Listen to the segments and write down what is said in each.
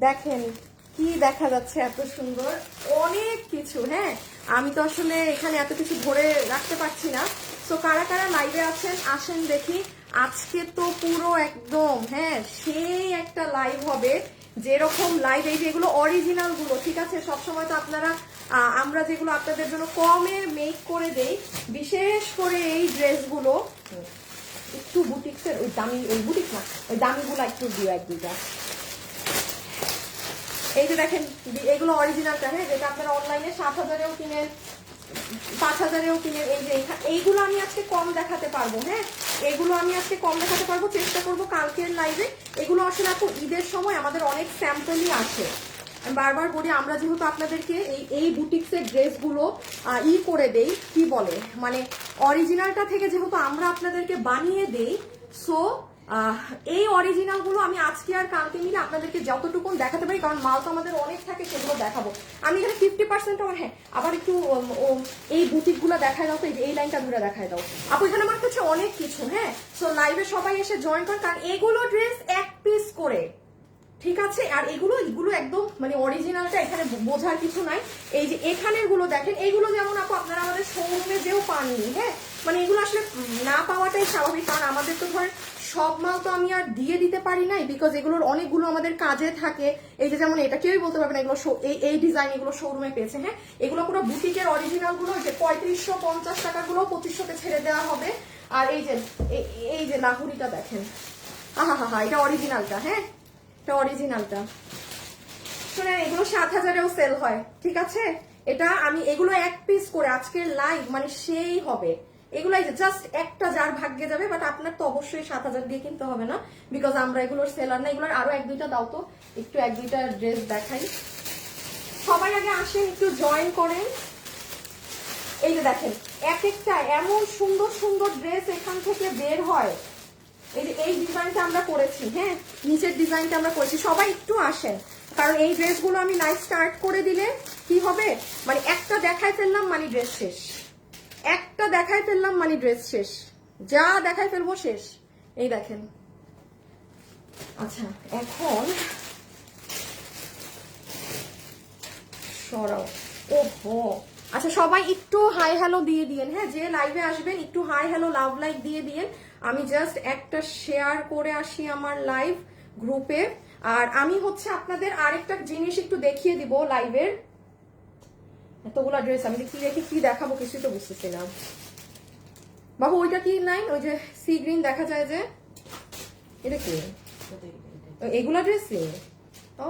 দেখেন কি দেখা যাচ্ছে, এত সুন্দর অনেক কিছু। হ্যাঁ, আমি তো আসলে এখানে এত কিছু ধরে রাখতে পারছি না। তো কারা কারা লাইভে আছেন আসেন দেখি। আজকে তো পুরো একদম হ্যাঁ সেই একটা লাইভ হবে, যেরকম লাইভ এই যেগুলো অরিজিনাল গুলো, ঠিক আছে। সবসময় তো আপনারা আমরা যেগুলো আপনাদের জন্য কমে মেক করে দেই, বিশেষ করে এই ড্রেসগুলো একটু বুটিক্সের ওই দামি, ওই বুটিক না ওই দামিগুলো একটু দিও এক দুইটা। এই যে দেখেন এগুলো অরিজিনালটা, হ্যাঁ, যেটা আপনারা অনলাইনে 7,000-এও কিনেন, 5,000-এও কিনেন। এই যে এইগুলো আমি আজকে কম দেখাতে পারবো। হ্যাঁ, এগুলো আমি আজকে কম দেখাতে পারবো, চেষ্টা করবো কালকের লাইভে। এগুলো আসলে আপু ঈদের সময় আমাদের অনেক স্যাম্পলই আসে। আমি বারবার বলি, আমরা যেহেতু আপনাদেরকে এই বুটিক্সের ড্রেসগুলো করে দেই, কি বলে মানে অরিজিনালটা থেকে যেহেতু আমরা আপনাদেরকে বানিয়ে দেই, সো এই অরিজিনাল গুলো আমি আজকে আর কালকে মিলে আপনাদেরকে যতটুকু দেখাতে পারি, কারণ মাল তো আমাদের অনেক থাকে, সেগুলো দেখাবো। আমি এখানে 50% আমার, হ্যাঁ আবার একটু এই বুটিক গুলো দেখায় দাও তো, এই লাইনটা ধরে দেখায় দাও আপু। এখানে আমার কাছে অনেক কিছু। হ্যাঁ, সো লাইভে সবাই এসে জয়েন করেন, কারণ এগুলো ড্রেস এক পিস করে, ঠিক আছে। আর এগুলো একদম মানে অরিজিনালটা এখানে বোঝার কিছু নাই। এই যে এখানের গুলো দেখেন, এইগুলো যেমন আপু আপনারা আমাদের শোরুমে যেও পাননি। হ্যাঁ, মানে এগুলো আসলে না পাওয়াটাই স্বাভাবিক, কারণ আমাদের তো ধরেন সব মাল তো আমি আর দিয়ে দিতে পারি নাই, বিকজ এগুলোর অনেকগুলো আমাদের কাজে থাকে। এই যে যেমন এটা কেউই বলতে পারবে না এগুলো এই ডিজাইন এগুলো শোরুমে পেয়েছে। হ্যাঁ, এগুলো পুরো বুটিকের অরিজিনাল গুলো, যে 3550 টাকা গুলো 2500-তে ছেড়ে দেওয়া হবে। আর এই যে লাহুরিটা দেখেন, হা এটা অরিজিনালটা। হ্যাঁ, এটা অরিজিনালটা। শুনেন, এগুলো 7,000-এও সেল হয়, ঠিক আছে। এটা আমি এগুলো এক পিস করে আজকের লাইভ মানে সেই হবে। এগুলাই জাস্ট একটা যার ভাগ্যে যাবে, বাট আপনার তো অবশ্যই 7,000 দিয়ে কিনতে হবে না, বিকজ আমরা এগুলোর সেলার না। এগুলোর আরো এক দুইটা দাও তো, একটু এক দুইটা ড্রেস দেখাই। সবাই আগে আসেন, একটু জয়েন করেন। এই যে দেখেন এক একটা এমন সুন্দর সুন্দর ড্রেস এখান থেকে বের হয়। এই যে এই ডিজাইনটা আমরা করেছি, হ্যাঁ নিচের ডিজাইনটা আমরা করেছি। সবাই একটু আসেন, কারণ এই ড্রেসগুলো আমি লাইভ স্টার্ট করে দিলে কি হবে, মানে একটা দেখায় ফেললাম মানে ড্রেস শেষ, একটা দেখায় ফেললাম মানে ড্রেস শেষ, যা দেখায় ফেলবো শেষ। এই দেখেন। আচ্ছা এখন সরাও, ওহো আচ্ছা সবাই একটু হাই হ্যালো দিয়ে দিয়েন। হ্যাঁ, যে লাইভে আসবেন একটু হাই হ্যালো লাভ লাইক দিয়ে দিয়েন। আমি জাস্ট একটা শেয়ার করে আসি আমার লাইভ গ্রুপে। আর আমি হচ্ছে আপনাদের আরেকটা জিনিস একটু দেখিয়ে দিব লাইভের। এতগুলা ড্রেস আমি কি রেখে কি দেখাবো কিছুই তো বুঝতেছি না। বাবু ওইটা কি নাই, ওই যে সি গ্রিন দেখা যায় যে, এটা কি এগুলা ড্রেসই? ও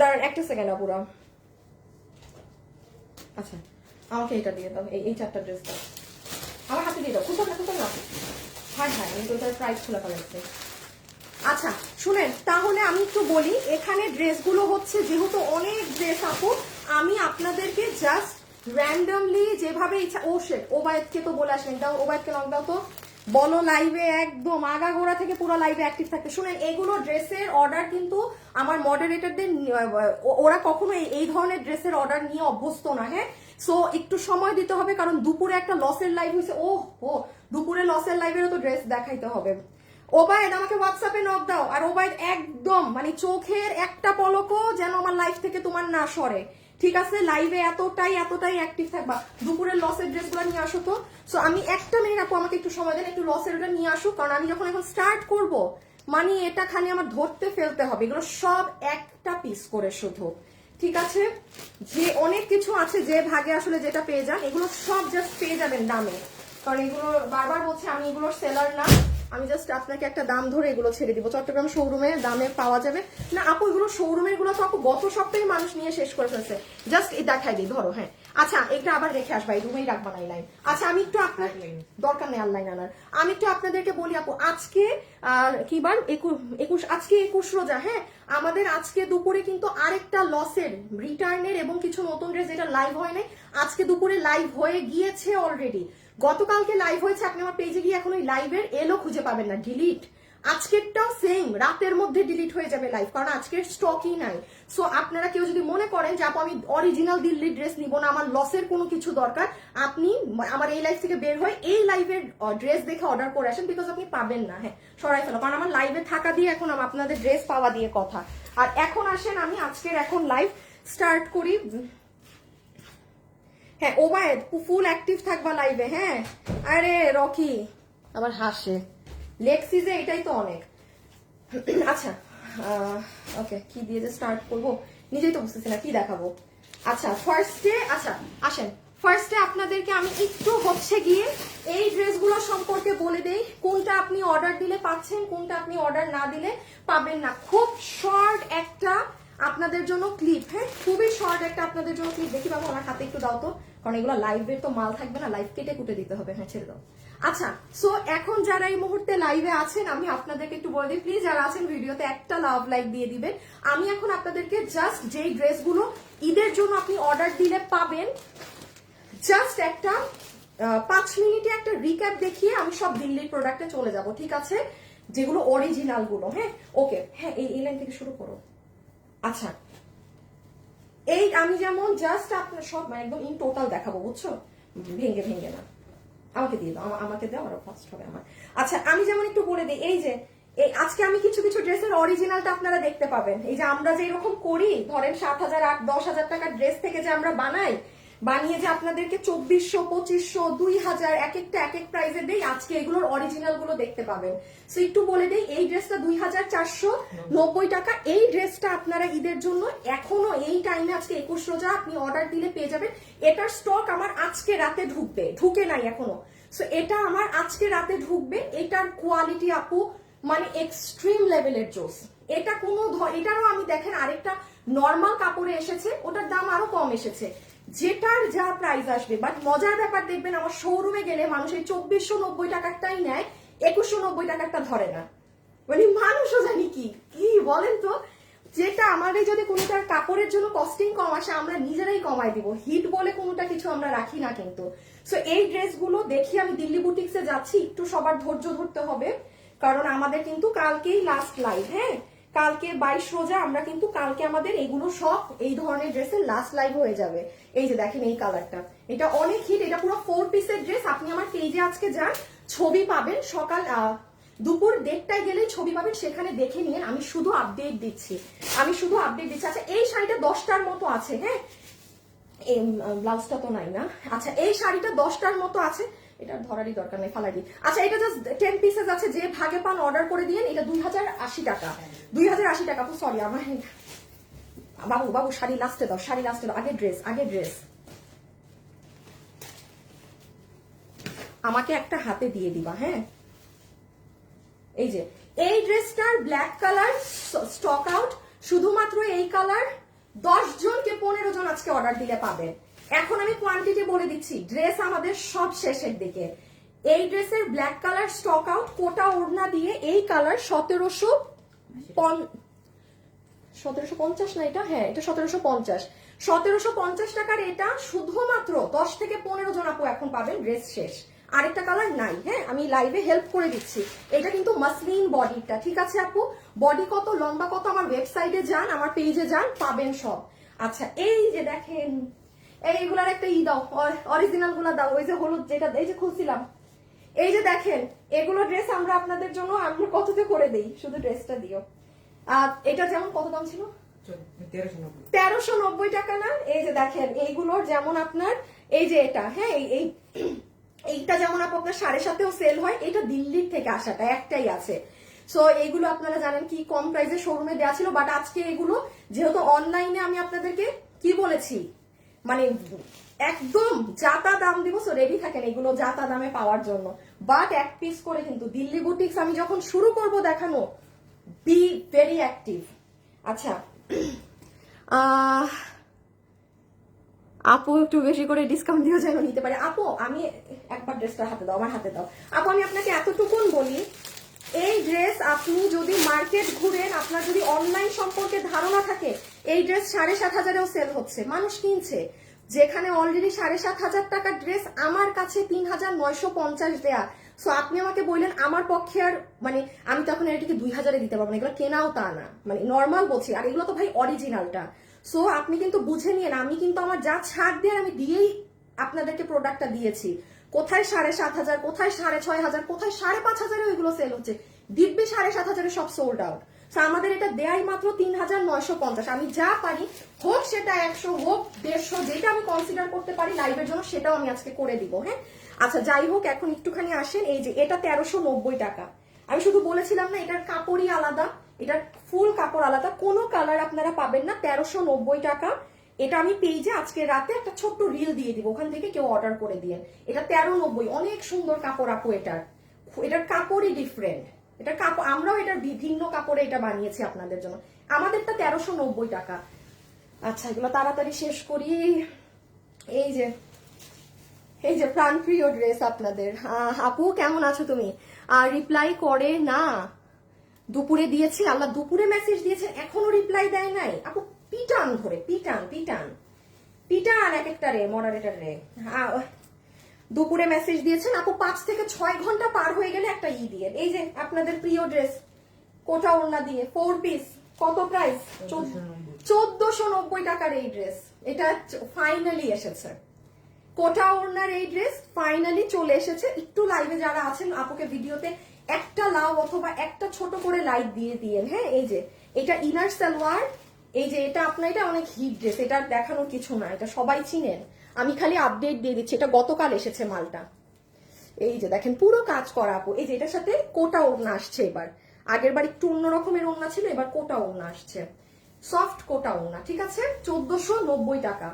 দাঁড়ান একটা সেকেন্ড আপুরা। আচ্ছা আমাকে এটা দিয়ে দাও, এই চারটা ড্রেস দাও আমার হাতে দিয়ে দাও। কোথাও না হ্যাঁ হ্যাঁ, আমি তো ওটার প্রাইস খোলা পালাচ্ছে। আচ্ছা শুনেন, তাহলে আমি একটু বলি, এখানে ড্রেসগুলো হচ্ছে যেহেতু অনেক ড্রেস আপু, আমি আপনাদেরকে জাস্ট র্যান্ডমলি যেভাবে ইচ্ছা। ও শেট, ওবায়দকে তো বলে আসবেন, দাও ওবায়দকে লক দাও তো, বলো লাইভে একদম আগাগোড়া থেকে পুরো লাইভে অ্যাক্টিভ থাকতে। শুনেন, এগুলো ড্রেসের অর্ডার কিন্তু আমার মডারেটরদের, ওরা কখনো এই ধরনের ড্রেসের অর্ডার নিয়ে অভ্যস্ত না। হ্যাঁ, সো একটু সময় দিতে হবে, কারণ দুপুরে একটা লসের লাইভ হয়েছে। ও দুপুরে লসের লাইভেরও তো ড্রেস দেখাইতে হবে। ওবায়দ আমাকে হোয়াটসঅ্যাপে নক দাও। আর ওবায়দ একদম মানে চোখের একটা পলকও যেন আমার লাইফ থেকে তোমার না সরে, ঠিক আছে। লাইভে এতটাই অ্যাক্টিভ থাকবা। দুপুরের লসের ড্রেসগুলো নিয়ে আসো তো। সো আমি একটা মিনিট আপু, আমাকে একটু সময় দেন, একটু লসের ওটা নিয়ে আসো, কারণ আমি যখন এখন স্টার্ট করব মানে এটা খালি আমার ধরতে ফেলতে হবে। এগুলো সব একটা পিস করে শুধু, ঠিক আছে। যে অনেক কিছু আছে যে ভাগে আসলে যেটা পেয়ে যান, এগুলো সব জাস্ট পেয়ে যাবেন দামে, কারণ এগুলো বারবার বলছি আমি এগুলোর সেলার না। আমি জাস্ট আপনাকে একটা দাম ধরে এগুলো ছেড়ে দিব। চট্টগ্রাম শোরুমে দামে পাওয়া যাবে না আপু, এগুলো শোরুমের গুলো তো আপু গত সপ্তাহে মানুষ নিয়ে শেষ করে ফেলছে। জাস্ট দেখাই দিই, ধরো। হ্যাঁ আচ্ছা, এটা আবার রেখে আসবা, এই রুমেই রাখবা না এই লাইন। আচ্ছা আমি একটু আপনার দরকার নেই অনলাইন আনার। আমি একটু আপনাদেরকে বলি আপু, আজকে কি বার 21, আজকে 21 রোজা। হ্যাঁ, আমাদের আজকে দুপুরে কিন্তু আরেকটা লসের রিটার্নের এবং কিছু নতুন ড্রেস যেটা লাইভ হয় নাই, আজকে দুপুরে লাইভ হয়ে গিয়েছে অলরেডি। গতকালকে লাইভ হয়েছে, আপনি আমার পেজে গিয়ে এখন ওই লাইভের এলো খুঁজে পাবেন না, ডিলিট। আজকেরটাও সেম, রাতের মধ্যে ডিলিট হয়ে যাবে লাইভ, কারণ আজকের স্টকই নাই। সো আপনারা কেউ যদি মনে করেন যে আপু আমি অরিজিনাল দিল্লির ড্রেস নিব না, আমার লসের কোনো কিছু দরকার, আপনি আমার এই লাইভ থেকে বের হয়ে এই লাইভের ড্রেস দেখে অর্ডার করে আসেন, বিকজ আপনি পাবেন না। হ্যাঁ সরাই ফেলো, কারণ আমার লাইভে থাকা দিয়ে এখন আপনাদের ড্রেস পাওয়া দিয়ে কথা। আর এখন আসেন আমি আজকের এখন লাইভ স্টার্ট করি। হ্যাঁ ওবায়েদ ফুল অ্যাক্টিভ থাকবা লাইভে। হ্যাঁ আরে রকি আবার হাসে, লেক্সিজে এটাই তো অনেক। আচ্ছা ওকে, কি দিয়ে যে স্টার্ট করবো নিজেই তো বুঝতেছি না কি দেখাবো। আচ্ছা ফার্স্টে, আচ্ছা আসেন ফার্স্টে আপনাদেরকে আমি একটু হচ্ছে গিয়ে এই ড্রেসগুলো সম্পর্কে বলে দেই, কোনটা আপনি অর্ডার দিলে পাচ্ছেন, কোনটা আপনি অর্ডার না দিলে পাবেন না। খুব শর্ট একটা আপনাদের জন্য ক্লিপ, হ্যাঁ খুবই শর্ট একটা আপনাদের জন্য ক্লিপ। দেখি বাবু আমার হাতে একটু দাও তো, কারণ এগুলো লাইভের তো মাল থাকবে না, লাইভ কেটে কুটে দিতে হবে। হ্যাঁ ছেড়ে দাও। আচ্ছা সো এখন যারা এই মুহূর্তে লাইভে আছেন আমি আপনাদেরকে একটু বলে দিই, প্লিজ যারা আছেন ভিডিওতে একটা লাভ লাইক দিয়ে দিবেন। আমি এখন আপনাদেরকে জাস্ট যেই ড্রেসগুলো ঈদের জন্য আপনি অর্ডার দিলে পাবেন, জাস্ট একটা 5 মিনিটে একটা রিক্যাপ দেখিয়ে আমি সব দিল্লির প্রোডাক্টে চলে যাব, ঠিক আছে, যেগুলো অরিজিনাল গুলো। হ্যাঁ ওকে, হ্যাঁ এই লাইন থেকে শুরু করো। আচ্ছা এই আমি যেমন জাস্ট আপনার সব মানে একদম ইন টোটাল দেখাবো, বুঝছো, ভেঙে ভেঙে না। আমাকে দিয়ে দাও, আমাকে দাও, আরো ফার্স্ট হবে আমার। আচ্ছা আমি যেমন একটু বলে দিই, এই যে এই আজকে আমি কিছু কিছু ড্রেসের অরিজিনালটা আপনারা দেখতে পাবেন। এই যে আমরা যে এরকম করি, ধরেন 7,000 8-10,000 টাকার ড্রেস থেকে যে আমরা বানাই, বানিয়ে যে আপনাদেরকে 2400 2500 2000 এক একটা এক এক প্রাইসে দেই, আজকে এগুলোর অরিজিনাল গুলো দেখতে পাবেন। সো একটু বলে দেই, এই ড্রেসটা 2490 টাকা। এই ড্রেসটা আপনারা ঈদের জন্য এখনো এই টাইমে আজকে 21 রোজা আপনি অর্ডার দিলে পেয়ে যাবেন। এটার স্টক আমার আজকে রাতে ঢুকবে, ঢুকে নাই এখনো। সো এটা আমার আজকে রাতে ঢুকবে। এটার কোয়ালিটি আপু মানে এক্সট্রিম লেভেলের জোস। এটা কোনো এটারও আমি দেখেন আরেকটা নর্মাল কাপড়ে এসেছে, ওটার দাম আরো কম এসেছে, যেটার যা প্রাইস আসবে। বাট মজার ব্যাপার দেখবেন আমার শোরুমে গেলে মানুষ এই 2490 টাকারটাই নেয়, 2190 টাকারটা ধরে না। মানে মানুষও জানি কি কি বলেন তো, যেটা আমাদের যদি কোনোটার কাপড়ের জন্য কস্টিং কম আসে আমরা নিজেরাই কমাই দিব, হিট বলে কোনোটা কিছু আমরা রাখি না কিন্তু। সো এই ড্রেসগুলো দেখি আমি দিল্লি বুটিক্সে যাচ্ছি, একটু সবার ধৈর্য ধরতে হবে, কারণ আমাদের কিন্তু কালকেই লাস্ট লাইভ। হ্যাঁ কালকে 22 রোজা, আমরা কিন্তু কালকে আমাদের এগুলো সব এই ধরনের ড্রেসের লাস্ট লাইভ হয়ে যাবে। এই যে দেখেন এই কালারটা, এটা অনেক হিট, এটা পুরো 4 পিসের ড্রেস। আপনি আমার পেজে আজকে যান, ছবি পাবেন, সকাল দুপুর 1:30টায় গেলেই ছবি পাবেন, সেখানে দেখে নিয়ে আমি শুধু আপডেট দিচ্ছি, আচ্ছা এই শাড়িটা 10টার মতো আছে। হ্যাঁ এই ব্লাউজটা তো নাই না। আচ্ছা এই শাড়িটা 10টার মতো আছে, এটা ধরারই দরকার নেই, ফালাই দিই। আচ্ছা এটা জাস্ট 10 পিসেস আছে, যে ভাগে পান অর্ডার করে দিয়েন। এটা 2080 টাকা, 2080 টাকা। সরি আমার বাবু শাড়ি লাস্টে দাও, শাড়ি লাস্টে দাও, আগে ড্রেস আমাকে একটা হাতে দিয়ে দিবা। হ্যাঁ এই যে এই ড্রেসটার ব্ল্যাক কালার স্টক আউট, শুধুমাত্র এই কালার 10 জনকে 15 জন আজকে অর্ডার দিলে পাবেন। এখন আমি কোয়ান্টিটি বলে দিচ্ছি, ড্রেস আমাদের সব শেষের দিকে। এই ড্রেসের ব্ল্যাক কালার স্টক আউট, কোটা ওড়না দিয়ে এই কালার 1750 না এটা, হ্যাঁ এটা 1750 টাকার। এটা শুধুমাত্র 10 থেকে 15 জন আপু এখন পাবেন, ড্রেস শেষ, আরেকটা কালার নাই। হ্যাঁ আমি লাইভে হেল্প করে দিচ্ছি। এটা কিন্তু মাসলিন বডিটা, ঠিক আছে আপু, বডি কত লম্বা কত আমার ওয়েবসাইটে যান, আমার পেজে যান, পাবেন সব। আচ্ছা এই যে দেখেন এইগুলার একটা দাও, অরিজিনাল গুলা দাও, ওই যে হলুদ যেটা এই যে খুলছিলাম, এই যে দেখেন এগুলো ড্রেস আমরা আপনাদের জন্য আমরা কততে করে দেই, শুধু ড্রেসটা দিও। এটা যেমন কত দাম ছিল, 1390 টাকা না। এই যে দেখেন এইগুলোর যেমন আপনার এই যে এটা, হ্যাঁ এইটা যেমন আপনার 750-এও সেল হয়, এটা দিল্লির থেকে আসাটা একটাই আছে। সো এইগুলো আপনারা জানেন কি কম প্রাইসে শোরুমে দেওয়া ছিল, বাট আজকে এগুলো যেহেতু অনলাইনে আমি আপনাদেরকে কি বলেছি মানে একদম জাতা দাম দিব, সো রেডি থাকেন এগুলো জাতা দামে পাওয়ার জন্য। বাট এক পিস করে কিন্তু দিল্লি বুটিক্স আমি যখন শুরু করব দেখানো, বি ভেরি অ্যাক্টিভ। আচ্ছা আপু একটু বেশি করে ডিসকাউন্ট দিয়েও যেন নিতে পারে। আপু আমি একবার ড্রেসটা হাতে দাও, আমার হাতে দাও। আপু আমি আপনাকে এতটুকুন বলি, এই ড্রেস আপনি যদি মার্কেট ঘুরেন, আপনার যদি অনলাইন সম্পর্কে ধারণা থাকে, এই ড্রেস 7,500-এও সেল হচ্ছে, মানুষ কিনছে। যেখানে অলরেডি 7,500 টাকার ড্রেস আমার কাছে 3,950 দেয়া। সো আপনি আমাকে বললেন আমার পক্ষে আর মানে আমি তখন এটাকে 2,000-এ দিতে পারবো না, এগুলো কেনাও তা না, মানে নর্মাল বলছি। আর এগুলো তো ভাই অরিজিনালটা। সো আপনি কিন্তু বুঝে নিন, আমি কিন্তু আমার যা ছাড় দিয়ে আমি দিয়েই আপনাদেরকে প্রোডাক্টটা দিয়েছি। কোথায় 7,500, কোথায় 6,500, কোথায় 5,500 এগুলো সেল হচ্ছে, দিব্যি 7,500 সব সোল্ড আউট। আমাদের এটা দেয়াই মাত্র 3950। আমি যা পারি, হোক সেটা 100 হোক 150, যেটা আমি কনসিডার করতে পারি লাইভের জন্য সেটাও আমি আজকে করে দিব। হ্যাঁ আচ্ছা যাই হোক, এখন একটুখানি আসেন। এই যে এটা 1390 টাকা। আমি শুধু বলেছিলাম না এটার কাপড়ই আলাদা, এটার ফুল কাপড় আলাদা, কোনো কালার আপনারা পাবেন না। 1390 টাকা। এটা আমি পেজে আজকে রাতে একটা ছোট্ট রিল দিয়ে দিব, ওখান থেকে কেউ অর্ডার করে দিয়ে। এটা 1390, অনেক সুন্দর কাপড় আপু। এটার কাপড়ই ডিফারেন্ট। এটার কাপড় আমরাও এটার বিভিন্ন কাপড়ে এটা বানিয়েছি আপনাদের জন্য। আমাদেরটা 1390 টাকা। আচ্ছা এগুলো তাড়াতাড়ি শেষ করি। এই যে প্রাণপ্রিয় ড্রেস আপনাদের। আপু কেমন আছো তুমি? রিপ্লাই করে না, দুপুরে দিয়েছি। আল্লাহ, দুপুরে মেসেজ দিয়েছেন এখনো রিপ্লাই দেয় নাই আপু। পিটান ধরে পিটান পিটান পিটান এক একটা রে মডারেটর রে। দুপুরে মেসেজ দিয়েছেন আপু, 5 থেকে 6 ঘন্টা পার হয়ে গেলে একটা দিয়ে। এই যে আপনাদের প্রিয় ড্রেস, কোটা ওড়না দিয়ে 4 পিস। কত প্রাইস? 1490 টাকার এই ড্রেস। এটা ফাইনালি এসেছে, কোটা ওড়নার এই ড্রেস ফাইনালি চলে এসেছে। একটু লাইভে যারা আছেন আপুকে ভিডিওতে একটা লাভ অথবা একটা ছোট করে লাইক দিয়ে দিয়েন। হ্যাঁ এই যে এটা ইনার সালোয়ার। এই যে এটা আপনার, এটা অনেক হিট ড্রেস, এটা দেখানোর কিছু না, এটা সবাই চিনেন। আমি খালি আপডেট দিয়ে দিচ্ছি, এটা গতকাল এসেছে মালটা। এই যে দেখেন পুরো কাজ করা আপু। এই যে এটার সাথে কোটা ওড়না আসছে এবার। আগের বার একটু অন্য রকমের ওড়না ছিল, এবার কোটা ওড়না আসছে, সফট কোটা ওড়না। ঠিক আছে, 1490 টাকা।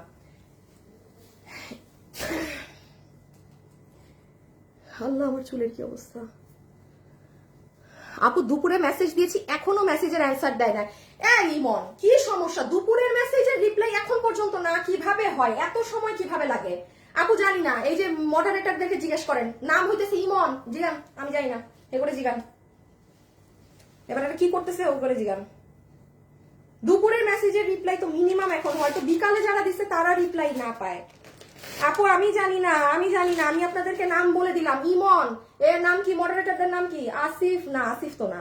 আল্লাহ, আমার চুলের কি অবস্থা। আপু দুপুরে মেসেজ দিয়েছি, এখনো মেসেজের অ্যান্সার দেয় না। এই ইমন, কি সমস্যা? দুপুরের মেসেজের রিপ্লাই এখন পর্যন্ত না, কিভাবে হয়? এত সময় কিভাবে লাগে? আপু জানি না, এই যে মডারেটরদেরকে জিজ্ঞেস করেন, নাম হইতেছে ইমন, জিগান। আমি জানি না, এ করে জিগান। এবার এটা কি করতেছে ও করে জিগান। দুপুরের মেসেজের রিপ্লাই তো মিনিমাম এখন, হয়তো বিকালে যারা দিচ্ছে তারা রিপ্লাই না পায়। আপু আমি জানি না, আমি আপনাদেরকে নাম বলে দিলাম। ইমন, এর নাম কি? মডারেটরদের নাম কি? আসিফ না, আসিফ তো না,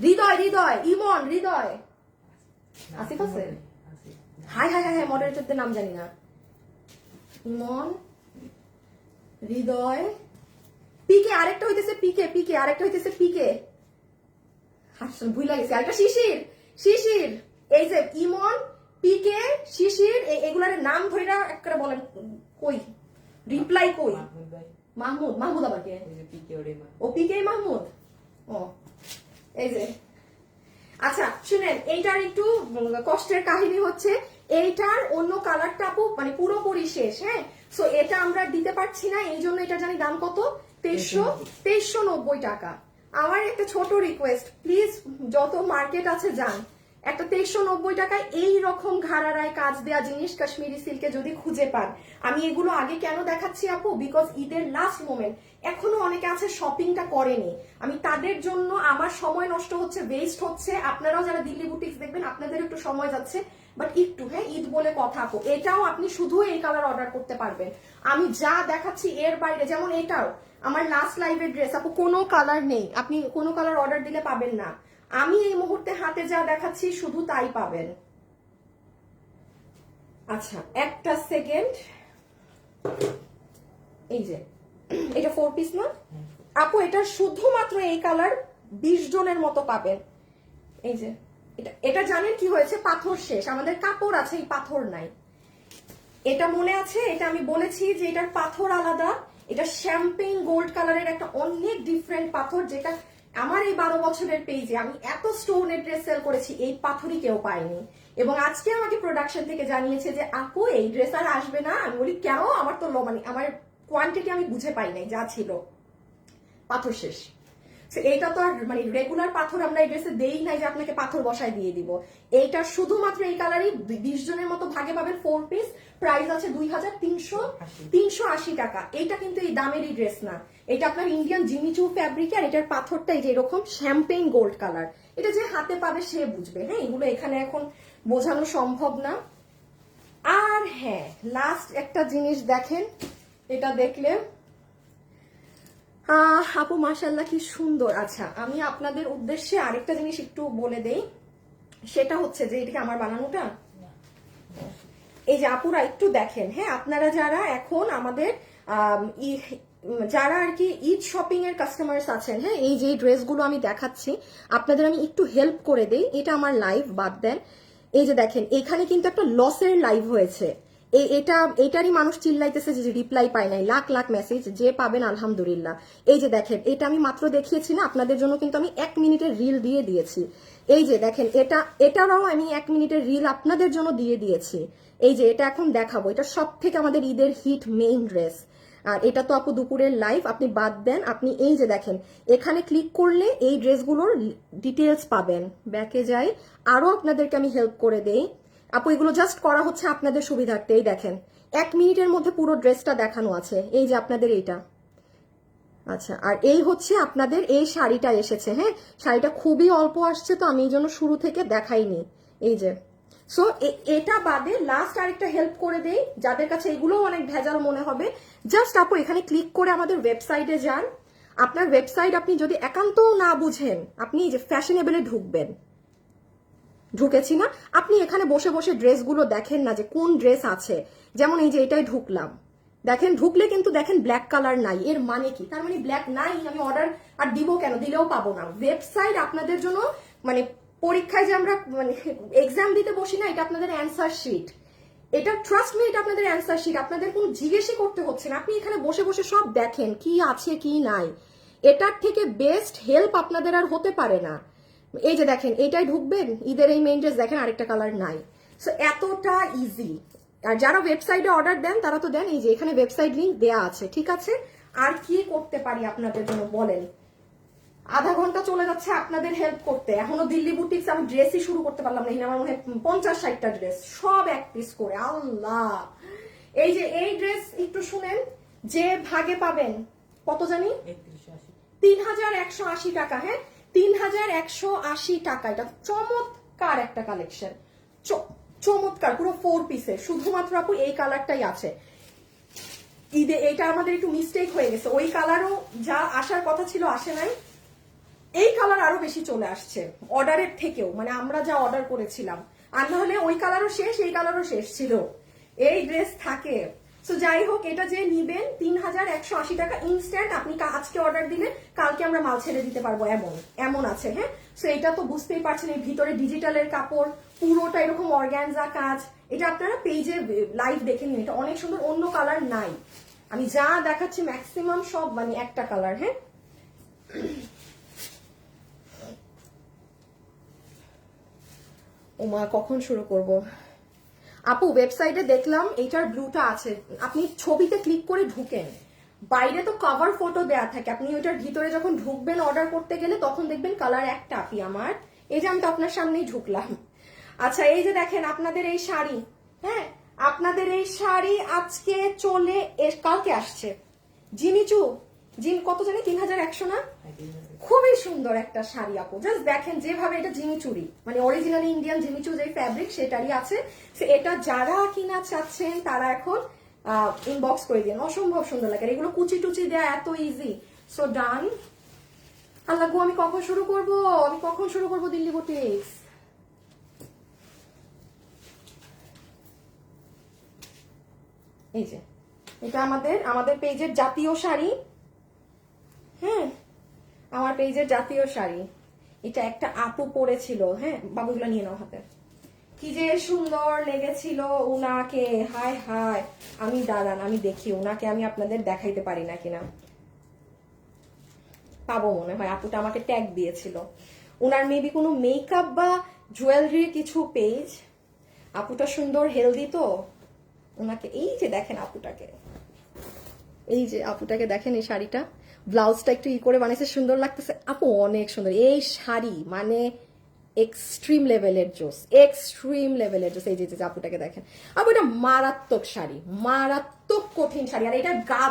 হৃদয়, ইমন, হৃদয়, আসিফ আছে? হাই হাই হাই হাই, মডারেটরদের নাম জানি না। ইমন, হৃদয়, পিকে, আরেকটা হইতেছে পিকে, আরেকটা হইতেছে পিকে। ভুলে গেছি, আরেকটা শিশির। এই যে ইমন, পিকে, শিশির, এগুলার নাম ধইরা একটা বলেন। কই রিপ্লাই কই? মাহমুদ আবার কে? ও পিকে মাহমুদ। ও এই যে আচ্ছা শুনেন, এইটার একটু কষ্টের কাহিনী হচ্ছে, এইটার অন্য কালারটা আপু মানে পুরোপুরি শেষ। হ্যাঁ, সো এটা আমরা দিতে পারছি না, এই জন্য এটা জানি দাম কত, 2390 টাকা। আমার একটা ছোট রিকোয়েস্ট, প্লিজ যত মার্কেট আছে যান, একটা 2390 টাকায় এই রকম ঘাড়ারায় কাজ দেয়া জিনিস কাশ্মীরি সিল্কে যদি খুঁজে পান। আমি এগুলো আগে কেন দেখাচ্ছি আপু, বিকজ ঈদের লাস্ট মোমেন্ট, এখনো অনেকে আছে শপিংটা করেনি। আমি তাদের জন্য, আমার সময় নষ্ট হচ্ছে, ওয়েস্ট হচ্ছে। আপনারাও যারা দিল্লি বুটিক্স দেখবেন, আপনাদের একটু সময় যাচ্ছে, বাট একটু, হ্যাঁ ঈদ বলে কথা আপু। এটাও আপনি শুধু এই কালার অর্ডার করতে পারবেন। আমি যা দেখাচ্ছি এর বাইরে, যেমন এটাও আমার লাস্ট লাইভের ড্রেস আপু, কোনো কালার নেই, আপনি কোনো কালার অর্ডার দিলে পাবেন না। আমি এই মুহূর্তে হাতে যা দেখাচ্ছি শুধু তাই পাবেন। আচ্ছা একটা সেকেন্ড, এই যে এটা 4 পিস না আপু, এটা শুধুমাত্র এই কালার 20 জনের মতো পাবেন। এই যে এটা জানেন কি হয়েছে, পাথর শেষ, আমাদের কাপড় আছে, এই পাথর নাই। এটা মনে আছে, এটা আমি বলেছি যে এটার পাথর আলাদা। এটা শ্যাম্পেইন গোল্ড কালারের একটা অনেক ডিফারেন্ট পাথর, যেটা আমার এই 12 বছরের পেজে আমি এত স্টোনের ড্রেস সেল করেছি, এই পাথরই কেউ পায়নি। এবং আজকে আমাকে প্রোডাকশন থেকে জানিয়েছে যে আপু এই ড্রেস আর আসবে না। আমি বলি কেন? আমার তো মানে আমার কোয়ান্টিটি আমি বুঝে পাই নাই, যা ছিল পাথর শেষ। এইটা তো আর মানে রেগুলার পাথর আমরা এই ড্রেসে দেই নাই যে আপনাকে পাথর বসায় দিয়ে দিব। এইটা শুধুমাত্র এই কালারই 20 জনের মতো ভাগে পাবেন, 4 পিস, প্রাইস আছে 2380 টাকা। এইটা কিন্তু এই দামেরই ড্রেস না, এটা আপনার ইন্ডিয়ান জিমিচু ফ্যাব্রিক, আর এটার পাথরটা এই যে এরকম শ্যাম্পেইন গোল্ড কালার। এটা যে হাতে পাবে সে বুঝবে। হ্যাঁ, এগুলো এখানে এখন বোঝানো সম্ভব না। আর হ্যাঁ, লাস্ট একটা জিনিস দেখেন, এটা দেখলে আপু মাশাআল্লাহ কি সুন্দর। আচ্ছা আমি আপনাদের উদ্দেশ্যে আরেকটা জিনিস একটু বলে দেই, সেটা হচ্ছে যে এটাকে আমার বানানোটা, এই যে আপুরা একটু দেখেন। হ্যাঁ, আপনারা যারা এখন আমাদের যারা আর কি ঈদ শপিং এর কাস্টমার্স আছেন, হ্যাঁ, এই যে ড্রেসগুলো আমি দেখাচ্ছি আপনাদের, আমি একটু হেল্প করে দেই। এটা আমার লাইভ, বাদ দেন। এই যে দেখেন এখানে কিন্তু একটা লসের লাইভ হয়েছে। এটারই মানুষ চিল্লাইতেছে যে রিপ্লাই পায় নাই, লাখ লাখ মেসেজ, যে পাবেন আলহামদুলিল্লাহ। এই যে দেখেন, এটা আমি মাত্র দেখিয়েছি না আপনাদের জন্য, কিন্তু আমি 1 মিনিটের রিল দিয়ে দিয়েছি। এই যে দেখেন, এটারও আমি 1 মিনিটের রিল আপনাদের জন্য দিয়ে দিয়েছি। এই যে এটা এখন দেখাবো, এটা সব থেকে আমাদের ঈদের হিট মেইন ড্রেস। আর এটা তো আপু দুপুরের লাইভ, আপনি বাদ দেন। আপনি এই যে দেখেন, এখানে ক্লিক করলে এই ড্রেসগুলোর ডিটেলস পাবেন। ব্যাকে যাই, আরো আপনাদেরকে আমি হেল্প করে দেই আপু। এগুলো জাস্ট করা হচ্ছে আপনাদের সুবিধার্থে। এই দেখেন 1 মিনিটের মধ্যে পুরো ড্রেসটা দেখানো আছে। এই যে আপনাদের এইটা, আচ্ছা, আর এই হচ্ছে আপনাদের এই শাড়িটা এসেছে। হ্যাঁ, শাড়িটা খুবই অল্প আসছে, তো আমি এই জন্য শুরু থেকে দেখাইনি। এই যে, সো এটা বাদে লাস্ট আরেকটা হেল্প করে দেই, যাদের কাছে এগুলোও অনেক ভেজাল মনে হবে। জাস্ট আপু এখানে ক্লিক করে আমাদের ওয়েবসাইটে যান। আপনার ওয়েবসাইট আপনি যদি একান্তও না বুঝেন, আপনি এই যে ফ্যাশনেবলে ঢুকবেন। ঢুকেছি না, আপনি এখানে বসে বসে ড্রেসগুলো দেখেন না যে কোন ড্রেস আছে। যেমন এই যে এটাই ঢুকলাম, দেখেন ঢুকলে কিন্তু দেখেন ব্ল্যাক কালার নাই। এর মানে কি? তার মানে ব্ল্যাক নাই, আমি অর্ডার আর দিব কেন? দিলেও পাবো না। ওয়েবসাইট আপনাদের জন্য মানে পরীক্ষায় যে আমরা মানে এক্সাম দিতে বসি না, এটা আপনাদের অ্যান্সার শিট। এটা ট্রাস্ট মি, এটা আপনাদের অ্যান্সার শিট। আপনাদের কোনো জিজ্ঞেসই করতে হচ্ছে না, আপনি এখানে বসে বসে সব দেখেন কি আছে কি নাই। এটার থেকে বেস্ট হেল্প আপনাদের আর হতে পারে না। এই যে দেখেন, এইটাই ঢুকবেন, ঈদের এই মেইন ড্রেস দেখেন আরেকটা কালার নাই। সো এতটা ইজি। আর যারা ওয়েবসাইটে অর্ডার দেন তারা তো দেন, এই যে এখানে ওয়েবসাইট লিংক দেয়া আছে। ঠিক আছে, আর কি করতে পারি আপনাদের জন্য বলেন? আধা ঘন্টা চলে যাচ্ছে আপনাদের হেল্প করতে, এখনো দিল্লি বুটিক্স আমি ড্রেসই শুরু করতে পারলাম না। এখানে আমার মনে হয় 50-60টা ড্রেস, সব এক পিস করে। আল্লাহ, এই যে এই ড্রেস একটু শুনেন, যে ভাগে পাবেন কত জানি, 3180 টাকা। হ্যাঁ, 3180 টাকা। এটা চমৎকার একটা কালেকশন, চমৎকার, পুরো 4 পিসের। শুধুমাত্র আপু এই কালারটাই আছে ঈদে। এটা আমাদের একটু মিস্টেক হয়ে গেছে, ওই কালারও যা আসার কথা ছিল আসে নাই। এই কালার আরো বেশি চলে আসছে অর্ডারের থেকেও, মানে আমরা যা অর্ডার করেছিলাম। আর না হলে ওই কালারও শেষ, এই কালারও শেষ ছিল। এই ড্রেস থাকে। সো যাই হোক, এটা যে নিবেন 3180 টাকা ইনস্ট্যান্ট। আপনি আজকে অর্ডার দিলে কালকে আমরা মাল ছেড়ে দিতে পারবো, এমন এমন আছে। হ্যাঁ, সো এটা তো বুঝতেই পারছেন, এই ভিতরে ডিজিটালের কাপড়, পুরোটা এরকম অর্গানজা কাজ। এটা আপনারা পেজে লাইভ দেখে নিন, এটা অনেক সুন্দর। অন্য কালার নাই, আমি যা দেখাচ্ছি ম্যাক্সিমাম সব মানে একটা কালার। হ্যাঁ, ওমা কখন শুরু করব আপু? ওয়েবসাইটে দেখলাম এইটার ব্লুটা আছে, আপনি ছবিতে ক্লিক করে ঢুকেন। বাইরে তো কভার ফটো দেয়া থাকে, আপনি ওইটার ভিতরে যখন ঢুকবেন অর্ডার করতে গেলে তখন দেখবেন কালার একটা। আপনি আমার এই যে, আমি তো আপনার সামনেই ঢুকলাম। আচ্ছা, এই যে দেখেন আপনাদের এই শাড়ি, হ্যাঁ, আপনাদের এই শাড়ি আজকে চলে কালকে আসছে। জিমিচু কত জানি 3100 না? খুবই সুন্দর একটা শাড়ি আপু, জাস্ট দেখেন যেভাবে এটা জিমিচুরি, মানে অরিজিনালি ইন্ডিয়ান জিমিচু যে ফ্যাব্রিক সেটারই আছে। এটা যারা কিনা চাচ্ছেন তারা এখন ইনবক্স করে দিন, অসম্ভব সুন্দর লাগে। এগুলো কুচি টুচি দেয়া এত ইজি। সো ডান। আল্লাহ গো, আমি কখন শুরু করব দিল্লি বুটিক্স? এই যে এটা আমাদের পেজের জাতীয় শাড়ি। হ্যাঁ, আমার পেজের জাতীয় শাড়ি। এটা একটা আপু পরেছিল। হ্যাঁ, বাবুগুলো নিয়ে নাও হাতে। কি যে সুন্দর লেগেছিল উনাকে, হায় হায়। আমি দাঁড়ান, আমি দেখি উনাকে আমি আপনাদের দেখাইতে পারি না কিনা। পাবো মনে হয়, আপুটা আমাকে ট্যাগ দিয়েছিল। উনার মেবি কোনো মেকআপ বা জুয়েলারির কিছু পেজ। আপুটা সুন্দর, হেলদি তো উনাকে। এই যে দেখেন আপুটাকে, এই যে আপুটাকে দেখেন, এই শাড়িটা ব্লাউজটা একটু করে বানিয়েছে, সুন্দর লাগতেছে আপু, অনেক সুন্দর এই শাড়ি, মানে এক্সট্রিম লেভেলের জোস, এক্সট্রিম লেভেলের জোস। এই যে আপুটাকে দেখেন আপু, এটা মারাত্মক শাড়ি, মারাত্মক কঠিন শাড়ি। আর এটা গা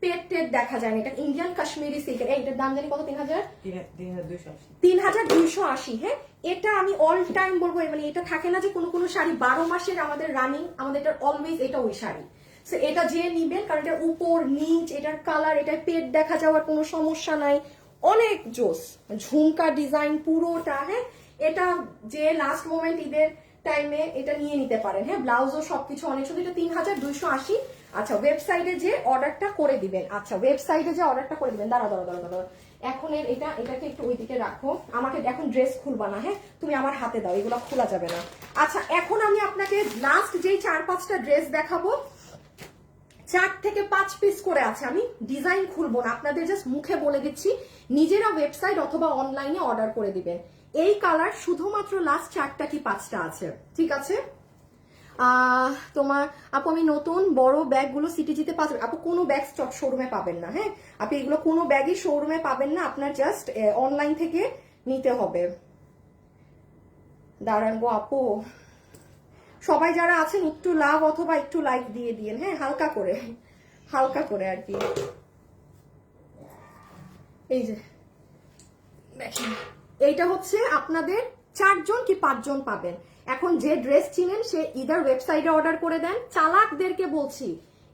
পেট দেখা যায় না, এটা ইন্ডিয়ান কাশ্মীরি সিল্কের। এইটার দাম জানি কত? 3280। হ্যাঁ, এটা আমি অল টাইম বলবো, মানে এটা থাকে না যে কোনো শাড়ি 12 মাসের আমাদের রানিং, আমাদের এটা অলওয়েজ এটা ওই শাড়ি। এটা যে নিবেন, কারণ এটার উপর নিচ, এটার কালার, এটার পেট দেখা যাওয়ার কোনো সমস্যা নাই, অনেক জোস। ঝুমকা ডিজাইন পুরোটা। হ্যাঁ, এটা যে লাস্ট মোমেন্ট ঈদের টাইমে এটা নিয়ে নিতে পারেন। হ্যাঁ, ব্লাউজও সবকিছু অনেক সুন্দর। এটা 3280। আচ্ছা, ওয়েবসাইটে যে অর্ডারটা করে দিবেন। আচ্ছা, ওয়েবসাইটে যে অর্ডারটা করে দিবেন। দাঁড়া। এখন এটাকে একটু ওইদিকে রাখো, আমাকে এখন ড্রেস খুলবা না। হ্যাঁ, তুমি আমার হাতে দাও, এগুলো খোলা যাবে না। আচ্ছা, এখন আমি আপনাকে লাস্ট যেই 4-5টা ড্রেস দেখাবো, 4 থেকে 5 পিস করে আছে। আমি ডিজাইন খুলবো না, আপনাদের জাস্ট মুখে বলে দিচ্ছি, নিজেরা ওয়েবসাইট অথবা অনলাইনে অর্ডার করে দিবেন। এই কালার শুধুমাত্র লাস্ট 4টা কি 5টা আছে, ঠিক আছে? তোমার আপু, আমি নতুন বড় ব্যাগগুলো সিটিজিতে পাবেন আপু? কোনো ব্যাগ শোরুমে পাবেন না। হ্যাঁ, আপনি এগুলো কোনো ব্যাগই শোরুমে পাবেন না, আপনার জাস্ট অনলাইন থেকে নিতে হবে। দাঁড়ান গো আপু, সবাই যারা আছেন একটু লাভ অথবা একটু লাইক দিয়ে দিন। হ্যাঁ, হালকা করে আর কি। এই যে দেখেন, এইটা হচ্ছে আপনাদের 4 জন কি 5 জন পাবেন। এখন যে ড্রেস চিনেন সে ইদার ওয়েবসাইটে অর্ডার করে দেন। চালাকদেরকে বলছি,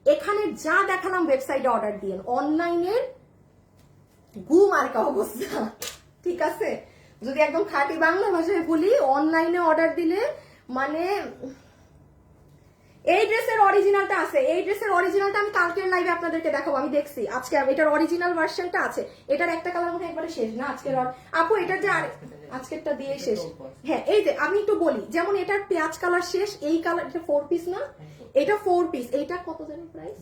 এখানে যা দেখালাম ওয়েবসাইটে অর্ডার দিন, অনলাইনের মার্কা অবস্থা, ঠিক আছে? যদি একদম খাঁটি বাংলা ভাষায় বলি, অনলাইনে অর্ডার দিলে মানে এই ড্রেসের অরিজিনালটা আছে, এই ড্রেসের অরিজিনালটা আমি কালকের লাইভে আপনাদেরকে দেখাবো। আমি দেখছি আজকে এটার অরিজিনাল ভার্সনটা আছে। এটার একটা কালার মনে একবারে শেষ না আজকের। আপু এটার যে আজকেরটা দিয়ে শেষ। হ্যাঁ, এই যে আমি একটু বলি, যেমন এটার পেঁয়াজ কালার শেষ, এই কালার, এটা 4 পিস না, এটা 4 পিস। এইটা কত জানেন প্রাইস?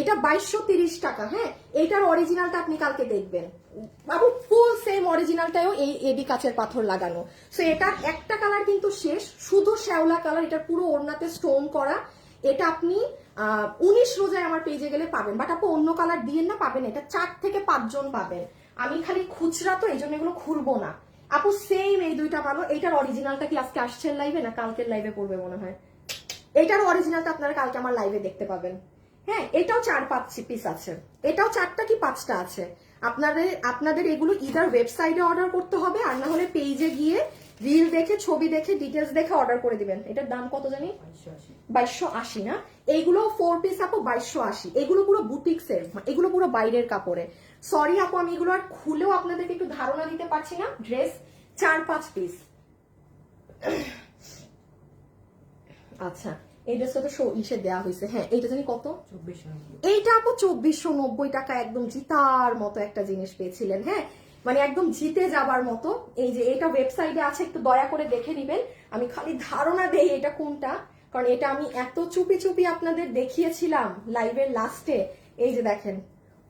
এটা 2230 টাকা। হ্যাঁ, এইটার অরিজিনালটা আপনি কালকে দেখবেন বাবু, ফুল সেম অরিজিনালটাও এই এডি কাচের পাথর লাগানো। সো এটা একটা কালার কিন্তু শেষ, শুধু শ্যাওলা কালার। এটা পুরো ওড়নাতে স্টোন করা। এটা আপনি 19 রোজায় আমার পেজে গেলে পাবেন, বাট আপু অন্য কালার দিয়ে না, পাবেন এটা 4 থেকে 5 জন পাবেন। আমি খালি খুচরা তো, এই জন্য এগুলো খুলবো না। আপু সেম এই দুইটা ভালো। এইটার অরিজিনালটা কি আজকে আসছেন লাইভে না কালকের লাইভে পড়বে মনে হয়? এইটার অরিজিনালটা আপনারা কালকে আমার লাইভে দেখতে পাবেন। হ্যাঁ, এটাও 4-5 পিস আছে, এটাও 4টা কি 5টা আছে। আপনাদের এগুলো ইদার ওয়েবসাইটে অর্ডার করতে হবে, আর না হলে পেজে গিয়ে রিল দেখে, ছবি দেখে, ডিটেলস দেখে অর্ডার করে দিবেন। এটার দাম কত জানি? 2280 না? এইগুলো 4 পিস আপু 2280। এগুলো পুরো বুটিক্সের, এগুলো পুরো বাইরের কাপড়ে। সরি আপু, আমি এগুলো আর খুলেও আপনাদেরকে একটু ধারণা দিতে পারছি না। Dress 4-5 piece. আচ্ছা, এই ড্রেসটা তো ইসে দেওয়া হয়েছে। হ্যাঁ, এইটা জানি কত? 2490। এইটা আপু 2490 টাকা, একদম জিতার মতো একটা জিনিস পেয়েছিলেন। হ্যাঁ, মানে একদম জিতে যাবার মতো। এই যে এটা ওয়েবসাইটে আছে, একটু দয়া করে দেখে নিবেন। আমি খালি ধারণা দেই এটা কোনটা, কারণ এটা আমি এত চুপি আপনাদের দেখিয়েছিলাম লাইভের লাস্টে। এই যে দেখেন,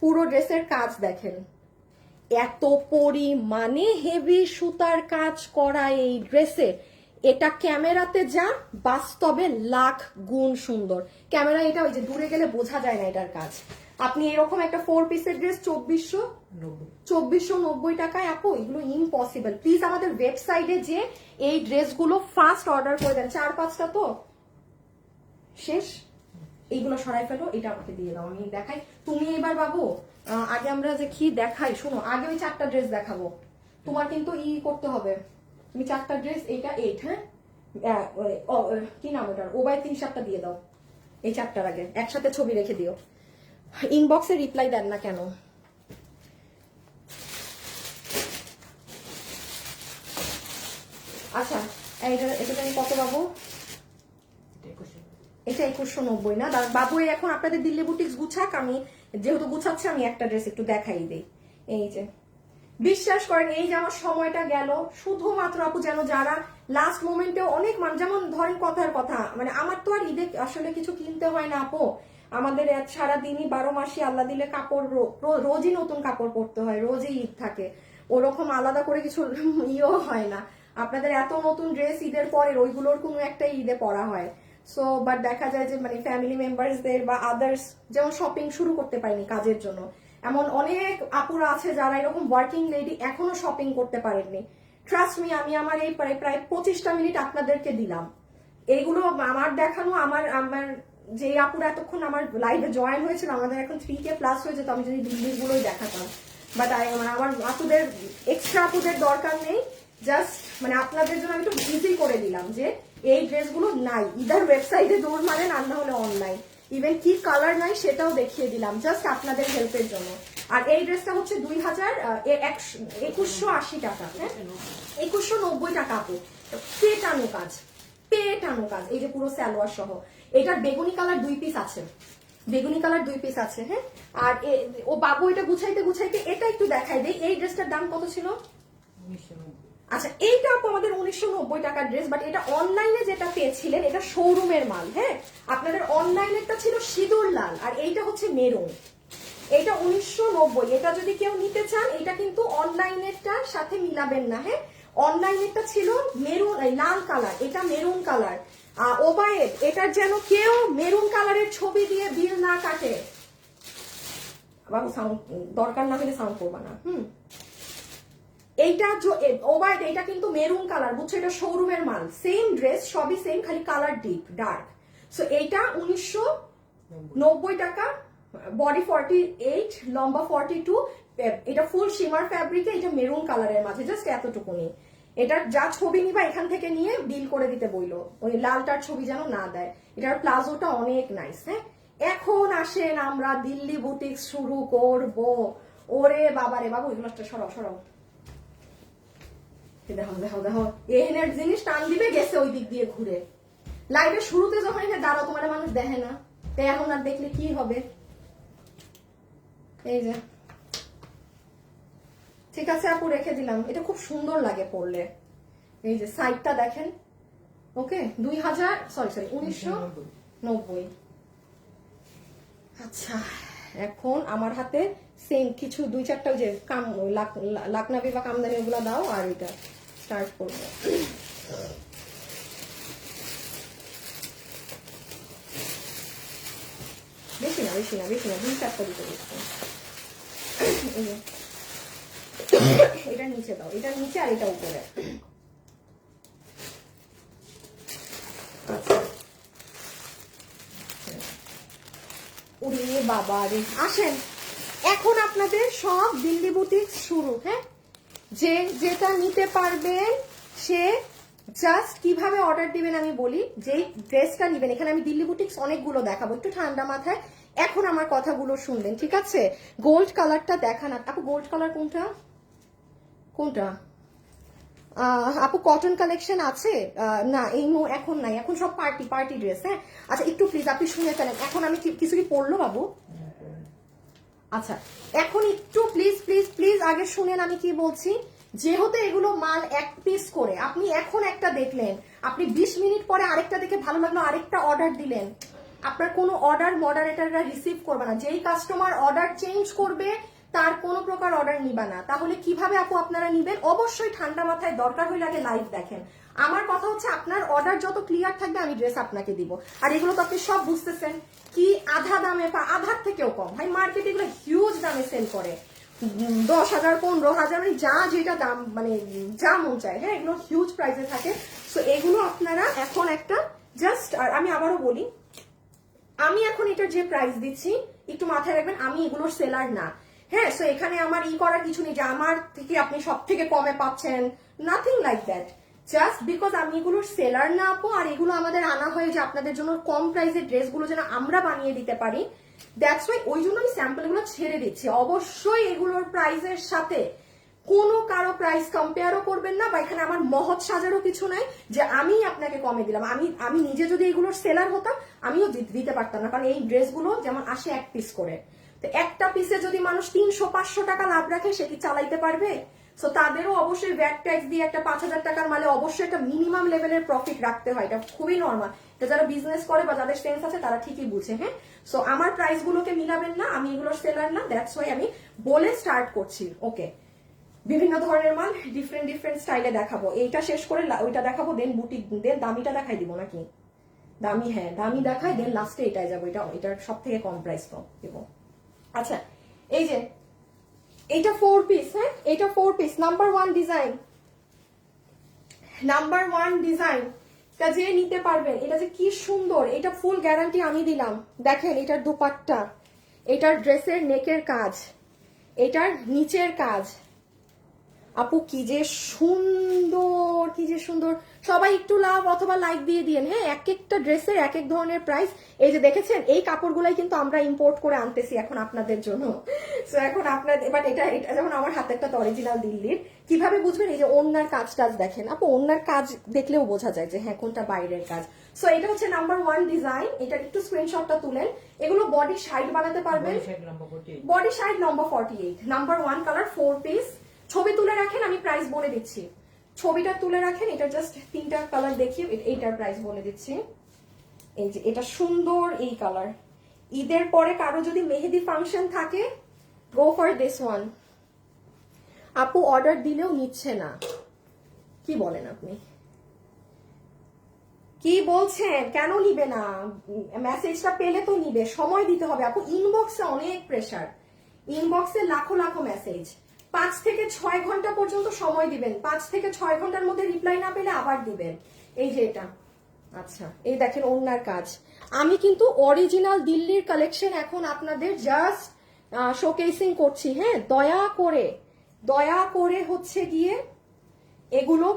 পুরো ড্রেসের কাজ দেখেন, এত পরিমাণে হেভি সুতার কাজ করা এই ড্রেসে। এটা ক্যামেরাতে যা, বাস্তবে লাখ গুণ সুন্দর। ক্যামেরা এটা ওই যে দূরে গেলে বোঝা যায় না এটার কাজ। আপনি এরকম একটা 4 পিসের ড্রেস 2490 টাকায় আপু, এগুলো ইম্পসিবল। প্লিজ আমাদের ওয়েবসাইটে যে এই ড্রেসগুলো ফার্স্ট অর্ডার করে দেন। 4-5টা তো শেষ, এইগুলো সরাই ফেলো, এটা আমাকে দিয়ে দাও, আমি দেখাই। তুমি এবার বাবু, আগে আমরা যে কি দেখাই শোনো, আগে ওই 4টা ড্রেস দেখাবো। তোমার কিন্তু করতে হবে, তুমি 4টা ড্রেস, এইটা 8, হ্যাঁ কি নাম ওটার, ওবাই 3-7টা দিয়ে দাও। এই 4টার আগে একসাথে ছবি রেখে দিও। ইনবক্সে রিপ্লাই দেন না কেন? আচ্ছা, এটা জানি কত বাবু? এটা 2190 না? বাবু এখন আপনাদের দিল্লি বুটিক্স গুছাক, আমি যেহেতু গুছাচ্ছে আমি একটা ড্রেস একটু দেখাই দিই। এই যে বিশ্বাস করেন, এই যে আমার সময়টা গেল শুধুমাত্র আপু যেন যারা লাস্ট মোমেন্টে অনেক যেমন ধরেন কথার কথা, মানে আমার তো আর ঈদে আসলে কিছু কিনতে হয় না আপু। আমাদের সারাদিনই 12 মাসই আল্লাহ দিলে কাপড় রোজই নতুন কাপড় পরতে হয়, রোজই ঈদ থাকে, ওরকম আলাদা করে কিছু ইয়েও হয় না। আপনাদের এত নতুন ড্রেস ঈদের পরে ওইগুলোর কোনো একটা ঈদে পরা হয়। সো বাট দেখা যায় যে মানে ফ্যামিলি মেম্বারসদের বা আদার্স যেমন শপিং শুরু করতে পারেনি কাজের জন্য, এমন অনেক আপুরা আছে যারা এরকম ওয়ার্কিং লেডি এখনো শপিং করতে পারেননি। ট্রাস্ট মি, আমি আমার এই প্রায় 25টা মিনিট আপনাদেরকে দিলাম। এইগুলো আমার দেখানো, আমার যে আপুরা এতক্ষণ আমার লাইভে জয়েন হয়েছিল, আমাদের এখন 3K প্লাস হয়ে যেত আমি যদি জিনিসগুলোই দেখাতাম। বাট আমার আপুদের, এক্সট্রা আপুদের দরকার নেই, জাস্ট মানে আপনাদের জন্য আমি একটু ইজি করে দিলাম যে এই ড্রেসগুলো নাই, ইদার ওয়েবসাইটে দৌড় মারেন আর না হলে অনলাইন। ইভেন কি কালার নাই সেটাও দেখিয়ে দিলাম জাস্ট আপনাদের হেল্পের জন্য। আর এই ড্রেসটা হচ্ছে 2180 টাকা। হ্যাঁ, 2190 টাকা আপু, পেটানো কাজ, পেটানো কাজ, এই যে পুরো সালোয়ার সহ। এটার বেগুনি কালার 2 পিস আছে, বেগুনি কালার 2 পিস আছে। হ্যাঁ, আর ও বাবু এটা গুছাইতে গুছাইতে এটা একটু দেখাই দেই। এই ড্রেসটার দাম কত ছিল? 1990। আচ্ছা, এইটা আপু আমাদের 1990 টাকার ড্রেস, বাট এটা অনলাইনে যেটা পেয়েছিলেন এটা শোরুমের মাল। হ্যাঁ, আপনাদের অনলাইনেরটা ছিল সিঁদুর লাল, আর এইটা হচ্ছে মেরুন। এটা 1990। এটা যদি কেউ নিতে চান, এটা কিন্তু অনলাইনেরটার সাথে মিলাবেন না। হ্যাঁ, অনলাইনেরটা ছিল মেরুন, লাল কালার, এটা মেরুন কালার। ওবায়েদ, এটার যেন কেউ মেরুন কালারের ছবি দিয়ে বিল না কাটে। বাবু সাউন্ড দরকার না হলে সাউন্ড করবা না। এইটা ওবায়েদ, এটা কিন্তু মেরুন কালার, বুঝছো? এটা শোরুমের মাল, সেম ড্রেস, সবই সেম, খালি কালার ডিপ ডার্ক। সো এইটা 1990 টাকা, বডি 48, লম্বা 42। এটা ফুল শিমার ফ্যাব্রিকে, এটা মেরুন কালারের মাঝে, জাস্ট এতটুকুনি। এটা যা ছবি নিবা এখান থেকে নিয়ে বিল করে দিতে বইলো, ওই লালটার ছবি যেন না দেয়। এটার প্লাজোটা অনেক নাইস। হ্যাঁ, এখন আসেন আমরা দিল্লি বুটিক শুরু করব। ওরে বাবারে বাবু, এগুলো সরাও সরাও, দেখো দেখো দেখো, এহেনের জিনিস টান দিবে, গেছে ওই দিক দিয়ে ঘুরে। লাইভের শুরুতে যখন এখানে দাঁড়াও, তোমার মানুষ দেখে না, তাই এখন আর দেখলে কি হবে? এই যে, ঠিক আছে আপু, রেখে দিলাম। এটা খুব সুন্দর লাগে পরলে। এই যে সাইডটা দেখেন। ওকে, 1990। আচ্ছা, এখন আমার হাতে সেম কিছু 2-4টা যে লাকনাবি বা কামদানি ওগুলো দাও, আর এটা স্টার্ট করবো। বেশি না 2-4টা দিতে দিচ্ছি। এটা নিচে দাও, এটা নিচে আর এটা উপরে। ওরে বাবা রে, আসেন এখন আপনাদের সব দিল্লি বুটিক শুরু। হ্যাঁ, যে যেটা নিতে পারবেন সে জাস্ট কিভাবে অর্ডার দিবেন আমি বলি। যেই ড্রেসটা নিবেন, এখানে আমি দিল্লি বুটিক্স অনেকগুলো দেখাবো, একটু ঠান্ডা মাথায় এখন আমার কথাগুলো শুনবেন, ঠিক আছে? গোল্ড কালারটা দেখান আপু। গোল্ড কালার কোনটা কোনটা আপু? কটন কালেকশন আছে না? এই এখন নাই, এখন সব পার্টি ড্রেস। হ্যাঁ, আচ্ছা একটু প্লিজ আপনি শুনে ফেলেন। এখন আমি কিছু কি পড়লো বাবু? আচ্ছা, এখন একটু প্লিজ প্লিজ প্লিজ আগে শুনেন আমি কি বলছি। যেহেতু এগুলো মাল 1 পিস করে, আপনি এখন একটা দেখলেন, আপনি 20 মিনিট পরে আরেকটা দেখে ভালো লাগলো, আরেকটা অর্ডার দিলেন, আপনার কোনো অর্ডার মডারেটররা রিসিভ করবে না। যেই কাস্টমার অর্ডার চেঞ্জ করবে তার কোনো প্রকার অর্ডার নিবা না। তাহলে কিভাবে আপু আপনারা নিবেন? অবশ্যই ঠান্ডা মাথায়, দরকার হইলে আগে লাইভ দেখেন। আমার কথা হচ্ছে, আপনার অর্ডার যত ক্লিয়ার থাকবে আমি ড্রেস আপনাকে দিব। আর এগুলো তো আপনি সব বুঝতেছেন কি আধা দামে বা আধার থেকেও কম। ভাই মার্কেটে এগুলো হিউজ দামে সেল করে, 10,000 15,000, মানে যা যেটা দাম, মানে যা মন চায়। হ্যাঁ, এগুলো হিউজ প্রাইসে থাকে। সো এগুলো আপনারা এখন একটা জাস্ট, আর আমি আবারও বলি, আমি এখন এটার যে প্রাইস দিচ্ছি একটু মাথায় রাখবেন, আমি এগুলোর সেলার না। হ্যাঁ, সো এখানে আমার করার কিছু নেই যে আমার থেকে আপনি সব থেকে কমে পাচ্ছেন, nothing like that. Just because আমি এগুলোর সেলার না আপু, আর এগুলো আমাদের আনা হয় যে আপনাদের জন্য কম প্রাইসের ড্রেসগুলো যেন আমরা বানিয়ে দিতে পারি, দ্যাটস ওয়াই ওই জন্য আমি স্যাম্পল গুলো ছেড়ে দিচ্ছি। অবশ্যই এগুলোর প্রাইসের সাথে কোনো কারো প্রাইস কম্পেয়ারও করবেন না, বা এখানে আমার মহৎ সাজারও কিছু নাই যে আমি আপনাকে কমে দিলাম। আমি নিজে যদি এগুলোর সেলার হতাম আমিও দিতে পারতাম না, কারণ এই ড্রেসগুলো যেমন আসে 1 পিস করে, তো একটা পিসে যদি মানুষ 300-500 টাকা লাভ রাখে, সে কি চালাইতে পারবে? সো তাদেরও অবশ্যই ভ্যাট ট্যাক্স দিয়ে একটা 5,000 টাকার মালে অবশ্যই একটা মিনিমাম লেভেলের প্রফিট রাখতে হয়, এটা খুবই নর্মাল। এটা যারা বিজনেস করে বা যাদের সেন্স আছে তারা ঠিকই বুঝে। হ্যাঁ, সো আমার প্রাইস গুলোকে মিলাবেন না, আমি এগুলোর সেলার না, দ্যাটস ওয়াই আমি বলে স্টার্ট করছি। ওকে, বিভিন্ন ধরনের মাল ডিফারেন্ট স্টাইলে দেখাবো। এইটা শেষ করে ওইটা দেখাবো, দেন বুটিক, দেন দামিটা দেখাই দিব নাকি? দামি, হ্যাঁ দামি দেখাই, দেন লাস্টে এটাই যাবো। এটার সব থেকে কম প্রাইস তো দেবো। আচ্ছা, এই যে এটা 4 পিস। হ্যাঁ, এটা 4 পিস, নাম্বার 1 ডিজাইন। এটা যে নিতে পারবেন, এটা যে কি সুন্দর, এটা ফুল গ্যারান্টি আমি দিলাম। দেখেন এটার দুপাট্টা, এটার ড্রেসের নেকের কাজ, এটার নিচের কাজ, আপু কি যে সুন্দর, কি যে সুন্দর। সবাই একটু লাভ অথবা লাইক দিয়ে দিন। হ্যাঁ, এক একটা ড্রেসের এক এক ধরনের প্রাইস। এই যে দেখেছেন, এই কাপড়গুলাই কিন্তু আমরা ইম্পোর্ট করে আনতেছি এখন আপনাদের জন্য। সো এখন আপনাদের, বাট এটা যেমন আমার হাতে একটা অরিজিনাল দিল্লির, কিভাবে বুঝবেন? এই যে ওড়নার কাজ টাজ দেখেন আপু, ওড়নার কাজ দেখলেও বোঝা যায় যে হ্যাঁ কোনটা বাইরের কাজ। সো এটা হচ্ছে নাম্বার 1 ডিজাইন, এটা একটু স্ক্রিনশটটা তুলেন। এগুলো বডি সাইড বানাতে পারবেন, বডি সাইড নম্বর 48, নাম্বার 1 কালার 4 পিস। ছবি তুলে রাখেন, আমি প্রাইস বলে দিচ্ছি। ছবিটা তুলে রাখেন, এটা জাস্ট 3টা কালার দেখিয়ে এইটার প্রাইস বলে দিচ্ছি। এই যে এটা সুন্দর এই কালার। ঈদের পরে কারো যদি মেহেদি ফাংশন থাকে, গো ফর দিস ওয়ান। আপু অর্ডার দিলেও নিচ্ছে না, কি বলেন আপনি? কি বলছেন? কেন নিবে না? মেসেজটা পেলে তো নিবে, সময় দিতে হবে আপু। ইনবক্সে অনেক প্রেসার, ইনবক্সে লাখো লাখো মেসেজ। 5 থেকে 6 ঘন্টা পর্যন্ত সময় দিবেন, 5 থেকে 6 ঘন্টার মধ্যে রিপ্লাই না পেলে আবার দিবেন। এই যে এটা, আচ্ছা এই দেখেন ওড়নার কাজ। আমি কিন্তু অরিজিনাল দিল্লির কালেকশন এখন আপনাদের জাস্ট শোকেসিং করছি, হ্যাঁ। দয়া করে হচ্ছে গিয়ে এগুলো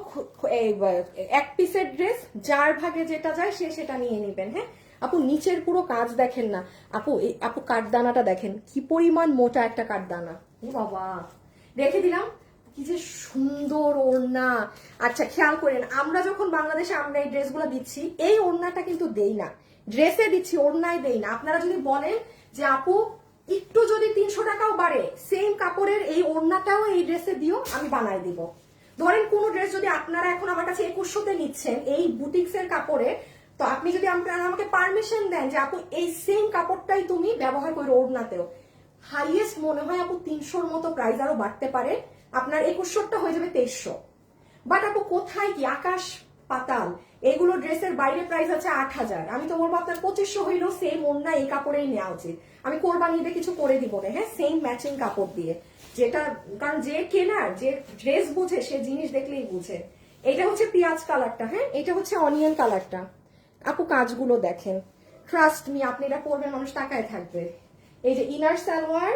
এক পিসের ড্রেস, যার ভাগে যেটা যায় সে সেটা নিয়ে নেবেন, হ্যাঁ। আপু নিচের পুরো কাজ দেখেন না আপু, আপু কাঠদানাটা দেখেন কি পরিমাণ মোটা একটা কাঠদানা, ও বাবা। রেখে দিলাম, কি যে সুন্দর ওড়না। আচ্ছা খেয়াল করেন, আমরা যখন বাংলাদেশে আমরা এই ড্রেসগুলো দিচ্ছি, এই ওড়নাটা কিন্তু দেই না, ড্রেসে দিচ্ছি, ওড়নায় দেই না। আপনারা যদি বলেন যে আপু একটু যদি 300 টাকাও বাড়ে, সেম কাপড়ের এই ওড়নাটাও এই ড্রেসে দিও, আমি বানাই দিব। ধরেন কোন ড্রেস যদি আপনারা এখন আমার কাছে 2100-তে নিচ্ছেন এই বুটিক্সের কাপড়ে, তো আপনি যদি আপনারা আমাকে পারমিশন দেন যে আপু এই সেম কাপড়টাই তুমি ব্যবহার করো ওড়নাতেও, হাইয়েস্ট মনে হয় আপু 300-র মতো প্রাইস আরো বাড়তে পারে। আপনার 2100টা হয়ে যাবে 2300। বাট আপু কোথায় কি আকাশ পাতাল। এগুলো ড্রেসের বাইরে প্রাইস আছে 8000, আমি তো বলবো আপনার 2500 হইলেও সেম ওড়না এই কাপড়েই নেওয়া উচিত। আমি কোরবানি ঈদে কিছু করে দিব না, হ্যাঁ, সেম ম্যাচিং কাপড় দিয়ে, যেটা কারণ যে কেনার যে ড্রেস বুঝে সে জিনিস দেখলেই বুঝে। এটা হচ্ছে পেঁয়াজ কালারটা, হ্যাঁ, এটা হচ্ছে অনিয়ন কালারটা। আপু কাজগুলো দেখেন, ট্রাস্ট মি, আপনি এটা পরবেন মানুষ তাকায় থাকবে। এই যে ইনার সালোয়ার,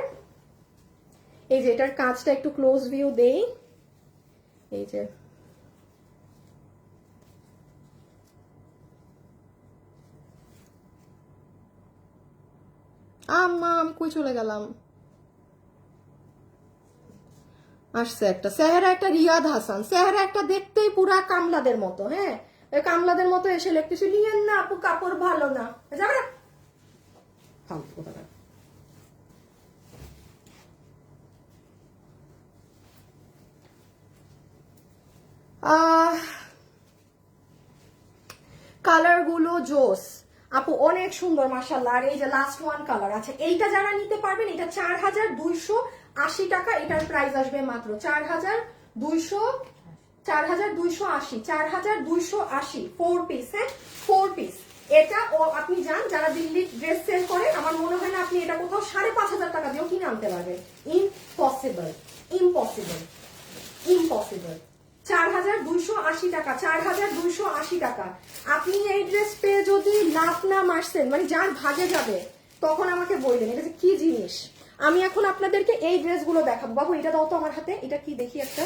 এই যে এটার কাজটা একটু ক্লোজ ভিউ দেই, এই যে আমি কই চলে গেলাম। আসছে একটা সেহারা, একটা রিয়াদ হাসান, সেহারা একটা দেখতেই পুরা কামলাদের মতো, হ্যাঁ, কামলাদের মতো এসে লিখতেছে নিয়েন না আপু কাপড় ভালো না, যাবে না কোথাকার। কালার গুলো জোস আপু, অনেক সুন্দর মাশাআল্লাহ। আর এই যে লাস্ট ওয়ান কালার আছে, এইটা যারা নিতে পারবেন, এটা 4280 টাকা, এটার প্রাইস আসবে মাত্র 4280, 4280 4 পিস, হ্যাঁ 4 পিস। এটা আপনি যান যারা দিল্লি ড্রেস সেল করে, আমার মনে হয় না আপনি এটা কোথাও 5500 টাকা দিয়েও কিনে আনতে পারবেন। Impossible, impossible, impossible. 4280 টাকা, 4280 টাকা। আপনি এই ড্রেস পেয়ে যদি লাভ না মারছেন, মানে যার ভাগে যাবে, তখন আমাকে বললেন এটা যে কি জিনিস। আমি এখন আপনাদেরকে এই ড্রেসগুলো দেখাবো। বাবু এটা দাও তো আমার হাতে, এটা কি দেখি একটা।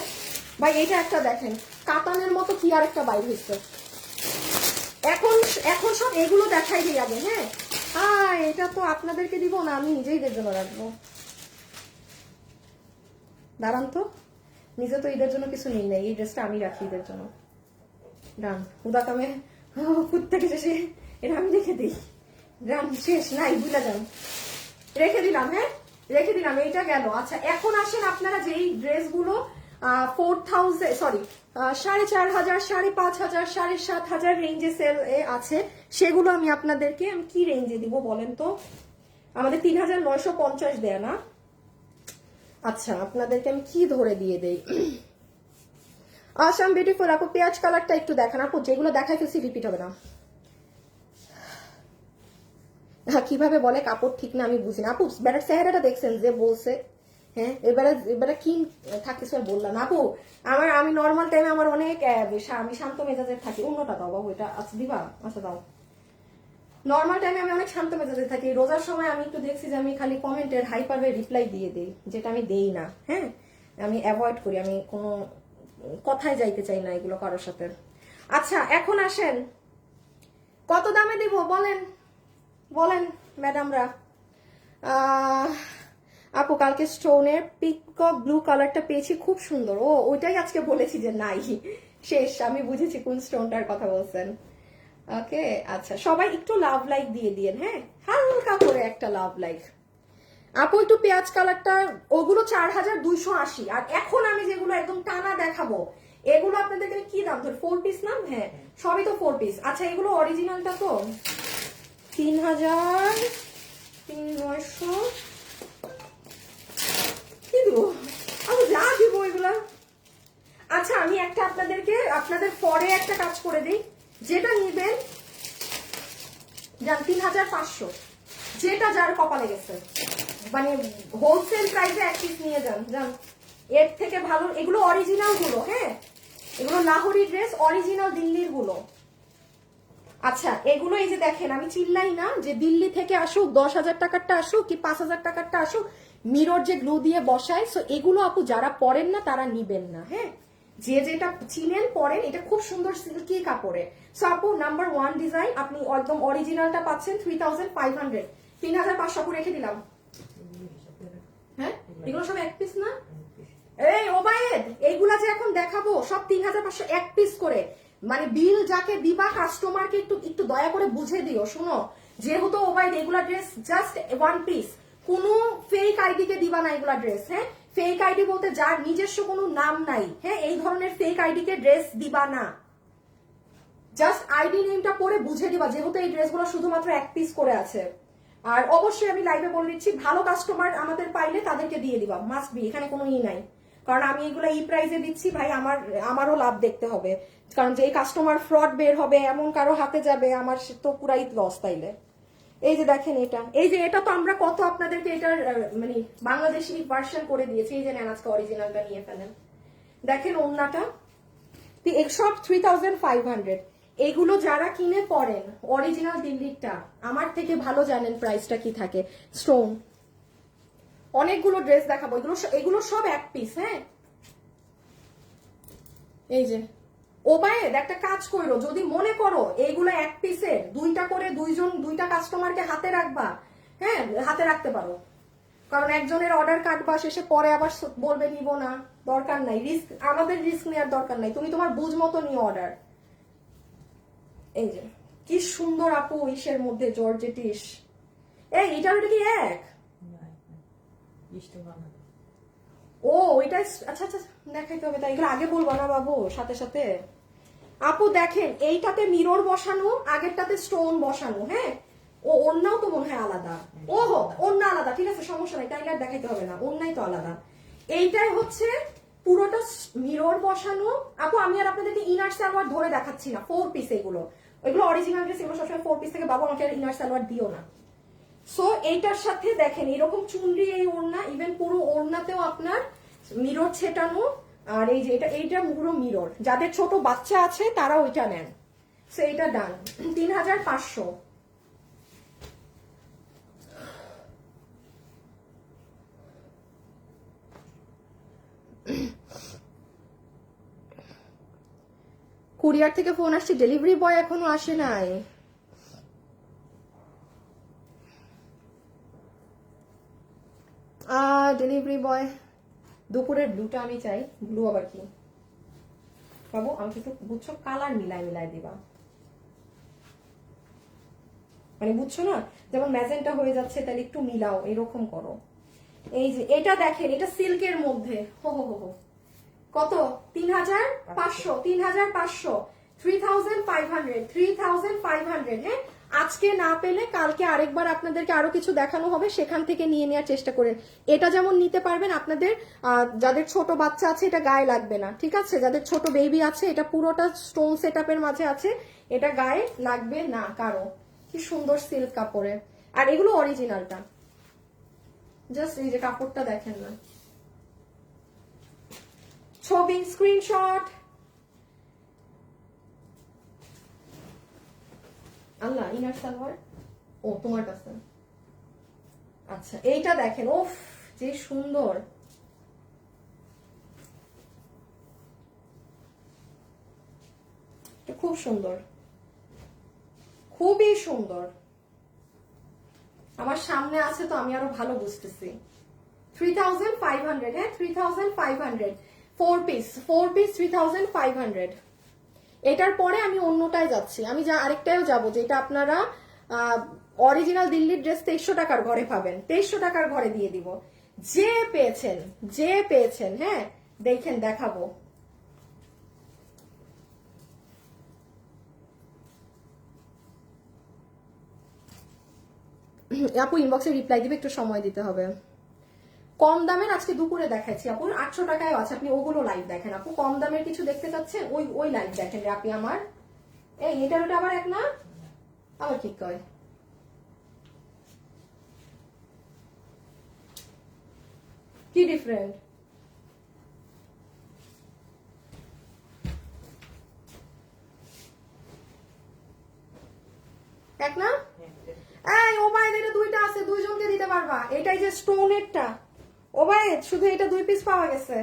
ভাই এটা একটা দেখেন, কাতানের মতো কি আর একটা বাইর হয়েছে। এখন এখন সব এগুলো দেখাই দিই আগে, হ্যাঁ। এটা তো আপনাদেরকে দিব না, আমি নিজেই এদের জন্য রাখবো। দাঁড়ান তো, নিজে তো ঈদের জন্য কিছু নিই নাই, এই ড্রেসটা আমি রাখি ঈদের জন্য। ডান, উদাকামে কুত্তাকে শেষে এটা আমি রেখে দিই। ডান, শেষ নাই, বুঝলা যান, রেখে দিলাম, হ্যাঁ রেখে দিলাম, এইটা গেল। আচ্ছা এখন আসেন আপনারা যেই ড্রেসগুলো 4000 সরি 4500, 5500, 7500 রেঞ্জে সেল আছে, সেগুলো আমি আপনাদেরকে আমি কি রেঞ্জে দিব বলেন তো। আমাদের 3950 দেয়া না। আচ্ছা আপনাদেরকে আমি কি ধরে দিয়ে দেই। আসাম বিউটিফুল আপু, পেঁয়াজ কালারটা একটু দেখান আপু, যেগুলো দেখাই ফেলছি রিপিট হবে না। হ্যাঁ কিভাবে বলে কাপড় ঠিক না আমি বুঝি না আপু। বেটার চেহারাটা দেখছেন যে বলছে, হ্যাঁ এবারে কি থাকতেছে বললাম আপু। আমি নর্মাল টাইমে আমার অনেক আমি শান্ত মেজাজের থাকি। অন্যটা দাও বাবু, এটা আচ্ছা দিবা, আচ্ছা দাও। নর্মাল টাইমে আমি অনেক শান্ত মেজাজে থাকি, রোজার সময় আমি একটু দেখছি যে আমি খালি কমেন্টের হাইপার রিপ্লাই দিয়ে দিই, যেটা আমি দেই না, হ্যাঁ আমি অ্যাভয়েড করি, আমি কোনো কথায় যাইতে চাই না এগুলো কারোর সাথে। আচ্ছা এখন আসেন, কত দামে দিব বলেন বলেন ম্যাডামরা। আপু কালকে স্টোনের পিকক ব্লু কালারটা পেয়েছি, খুব সুন্দর। ও ওইটাই আজকে বলেছি যে নাই, শেষ। আমি বুঝেছি কোন স্টোনটার কথা বলছেন। ওকে আচ্ছা, সবাই একটু লাভ লাইক দিয়ে দিয়েন, হ্যাঁ হালকা করে একটা লাভ লাইক। আপু একটু পেঁয়াজ কালারটা, ওগুলো 4280। আর এখন আমি যেগুলো একদম টানা দেখাবো এগুলো আপনাদেরকে কি দাম ধর, 4 পিস নাম, হ্যাঁ সবই তো 4 পিস। আচ্ছা এগুলো অরিজিনালটা তো 3900 কি দেবো আমি, যা দিব এগুলা। আচ্ছা আমি একটা আপনাদের পরে একটা কাজ করে দিই, যেটা নিবেন যান 3500, যেটা যার কপালে গেছে, মানে হোলসেল প্রাইসে এক পিস নিয়ে যান যান, এর থেকে ভালো। এগুলো অরিজিনাল গুলো, হ্যাঁ এগুলো লাহোরি ড্রেস, অরিজিনাল দিল্লির গুলো। আচ্ছা এগুলো এই যে দেখেন, আমি চিল্লাই না যে দিল্লি থেকে আসুক, 10,000 টাকারটা আসুক কি 5,000 টাকারটা আসুক, মিরর যে গ্লু দিয়ে বসায়, সো এগুলো আপু যারা পরেন না তারা নিবেন না, হ্যাঁ যে যেটা চিনেন পরেন। এটা খুব সুন্দর সিল্কি কাপড়ে। সো আপু নাম্বার 1 ডিজাইন আপনি একদম অরিজিনালটা পাচ্ছেন 3500, 3500 আপু রেখে দিলাম। হ্যাঁ এগুলো সব এক পিস না? এই ওবায়েদ, এইগুলা যে এখন দেখাবো সব 3500 এক পিস করে, মানে বিল যাকে দিবা কাস্টমারকে একটু একটু দয়া করে বুঝে দিও। শুনো, যেহেতু ওবায়েদ এগুলা ড্রেস জাস্ট 1 পিস, কোনো ফেক আইডি কে দিবা না এগুলা ড্রেস, হ্যাঁ ফেক আইডি বলতে যার নিজস্ব কোনো নাম নাই, হ্যাঁ এই ধরনের ফেক আইডি কে ড্রেস দিবা না। জাস্ট আইডি নেমটা পরে বুঝে দিবা, যেহেতু এই ড্রেসগুলো শুধুমাত্র এক পিস করে আছে। আর অবশ্যই আমি লাইভে বলে দিচ্ছি, ভালো কাস্টমার আমাদের পাইলে তাদেরকে দিয়ে দিবা, মাস্ট বি, এখানে কোনো নাই। কারণ আমি এগুলো এই প্রাইসে দিচ্ছি ভাই, আমারও লাভ দেখতে হবে। কারণ যে কাস্টমার ফ্রড বের হবে, এমন কারো হাতে যাবে, আমার তো পুরাই লস তাইলে। এই যে দেখেন এটা, এই যে এটা তো আমরা কত আপনাদেরকে এটার মানে বাংলাদেশি ভার্সন করে দিয়েছি। এই যে নেন আজকে অরিজিনালটা নিয়ে ফেলেন, দেখেন ওন্নাটা সব 3500। এগুলো যারা কিনে পড়েন অরিজিনাল দিল্লিরটা, আমার থেকে ভালো জানেন প্রাইসটা কি থাকে। স্টোন অনেকগুলো ড্রেস দেখাবো, এগুলো সব এক পিস, হ্যাঁ এই যে ওবায়েদ একটা কাজ করো, যদি মনে করো এইগুলো এক পিসের দুইটা করে দুইটা কাস্টমারকে হাতে রাখবা, হ্যাঁ হাতে রাখতে পারো। কারণ একজনের অর্ডার কাটবা, শেষে পরে আবার বলবে নিব না, দরকার নাই, রিস্ক, আমাদের রিস্ক নেওয়ার দরকার নাই, তুমি তোমার বুঝ মতো নিও অর্ডার। এই যে কি সুন্দর আপু ইসের মধ্যে জর্জেটিস। এই এটার ওটা কি এক? ও ওইটা আচ্ছা আচ্ছা দেখাইতে হবে, তাই এগুলো আগে বলবো না বাবু সাথে সাথে। আপু দেখেন এইটাতে মিরর বসানো, আগেরটাতে স্টোন বসানো, হ্যাঁ ও ওন্নাও তো মনে হয় আলাদা। ওহো ওন্না আলাদা, ঠিক আছে সমস্যা নাই, তাইলে আর দেখাইতে হবে না, ওন্নাই তো আলাদা। এইটাই হচ্ছে পুরোটা মিরর বসানো। আপু আমি আর আপনাদেরকে ইনার সালোয়ার ধরে দেখাচ্ছি না, 4 পিস এগুলো অরিজিনাল ড্রেস, এগুলো সবসময় 4 পিস থেকে, বাবু আমাকে আর ইনার সালোয়ার দিও না। সো এইটার সাথে দেখেন এরকম চুনরি, এই ওড়না, ইভেন পুরো ওড়নাতেও আপনার মিরর ছেটানো। আর এই যে এইটা পুরো মিরর, যাদের ছোট বাচ্চা আছে তারা ওইটা নেন। সো এইটা ডান 3500। কুরিয়ার থেকে ফোন আসছে, ডেলিভারি বয় এখনো আসে নাই। ডেলিভারি বয় দুপুরের ব্লুটা আমি চাই। ব্লু আবার কি বাবু, আমাকে একটু বুঝছো কালার মিলাই দিবা, মানে বুঝছো না, যেমন ম্যাজেন্টা হয়ে যাচ্ছে তাহলে একটু মিলাও, এরকম করো। এই যে এটা দেখেন, এটা সিল্কের মধ্যে, হো হো হো হো কত, 3500, 3500, 3500, হ্যাঁ আজকে না পেলে কালকে আরেকবার আপনাদেরকে আরো কিছু দেখানো হবে, সেখান থেকে নিয়ে নেওয়ার চেষ্টা করেন। এটা যেমন নিতে পারবেন আপনাদের যাদের ছোট বাচ্চা আছে, এটা গায়ে লাগবে না, ঠিক আছে, যাদের ছোট বেবি আছে, এটা পুরোটা স্টোন সেটআপের মাঝে আছে, এটা গায়ে লাগবে না কারো। কি সুন্দর সিল্ক কাপড়ে, আর এগুলো অরিজিনালটা, জাস্ট এই যে কাপড়টা দেখেন না, ছবি স্ক্রিনশট। আল্লাহ ইনার সালোয়ার, ও তোমার কাছে, আচ্ছা এইটা দেখেন, ওফ যে সুন্দর, খুব সুন্দর, খুবই সুন্দর। আমার সামনে আছে তো আমি আরো ভালো বুঝতেছি। 3500, হ্যাঁ 3500 4 পিস 3500। এটার পরে আমি অন্যটায় যাচ্ছি, আমি যা আরেকটায়ও যাব, যেটা আপনারা অরিজিনাল দিল্লির ড্রেস 2300 টাকার ঘরে পাবেন, 2300 টাকার ঘরে দিয়ে দিব। যে পেয়েছেন, হ্যাঁ দেখেন, দেখাবো। আপু ইনবক্সে রিপ্লাই দিবে, একটু সময় দিতে হবে। কম দামের আজকে দুপুরে দেখাচ্ছি আপু, 800 টাকায় আছে, আপনি ওগুলো লাইভ দেখেন আপু। কম দামের কিছু দেখতে চাচ্ছেন, ওই লাইভ দেখেন রে আপনি আমার। এই এটার ওটা আবার এক না, আবার ঠিক কয়। কি ডিফারেন্ট? এক না? এই ওবায়দ, এটা দুইটা আছে, দুইজনকে দিতে পারবা। এটাই যে স্টোনেরটা ওবায়দ, শুধু এটা 2 পিস পাওয়া গেছে।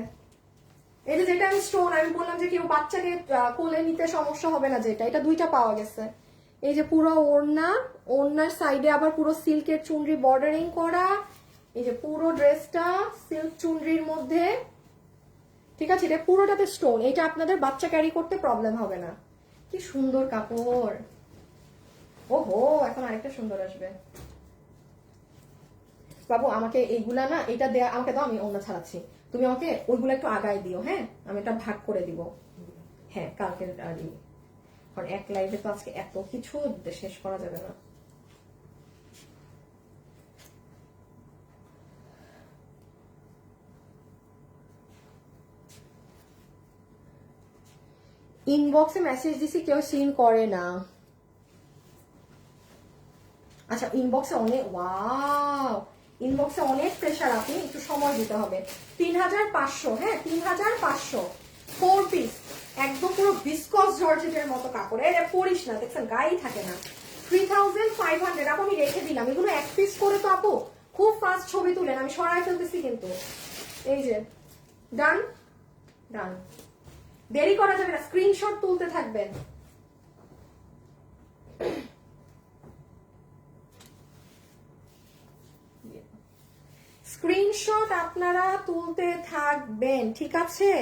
এই যে যেটা আমি স্টোন, আমি বললাম যে কেউ বাচ্চাকে কোলে নিতে সমস্যা হবে না, যেটা এটা দুইটা পাওয়া গেছে। এই যে পুরো ওড়নার সাইডে আবার পুরো সিল্কের চুনরি বর্ডারিং করা, এই যে পুরো ড্রেসটা সিল্ক চুনরির মধ্যে, ঠিক আছে? এটা পুরোটাতে স্টোন, এটা আপনাদের বাচ্চা ক্যারি করতে প্রবলেম হবে না। কি সুন্দর কাপড়। ওহো, এখন আরেকটা সুন্দর আসবে। বাবু আমাকে এইগুলা না, এটা দেয়া আমাকে দাও, আমি অন্য ছাড়াচ্ছি। তুমি আমাকে ওইগুলো একটু আগায় দিও, হ্যাঁ আমি এটা ভাগ করে দিব। হ্যাঁ কালকে কারণ এক লাইভে তো আজকে এত কিছু শেষ করা যাবে না। ইনবক্সে মেসেজ দিছি, কেউ সিন করে না। আচ্ছা ইনবক্সে অনেক, ওয়াও ইনবক্সে অনেক প্রেশার, আপনি একটু সময় দিতে হবে। 3500, হ্যাঁ 3500 4 পিস, একদম পুরো ভিসকস জর্জেটের মতো কাপড়। এটা পরিস না, দেখছেন গায়েই থাকে না। 3500 আপু আমি রেখে দিলাম। এগুলো এক পিস করে তো আপু খুব ফাস্ট ছবি তুলেন, আমি সরাই ফেলতেছি কিন্তু। এই যে ডান ডান, দেরি করা যাবে না, স্ক্রিনশট তুলতে থাকবেন। স্ক্রিনশট আপনারা তুলতে থাকবেন, ঠিক আছে?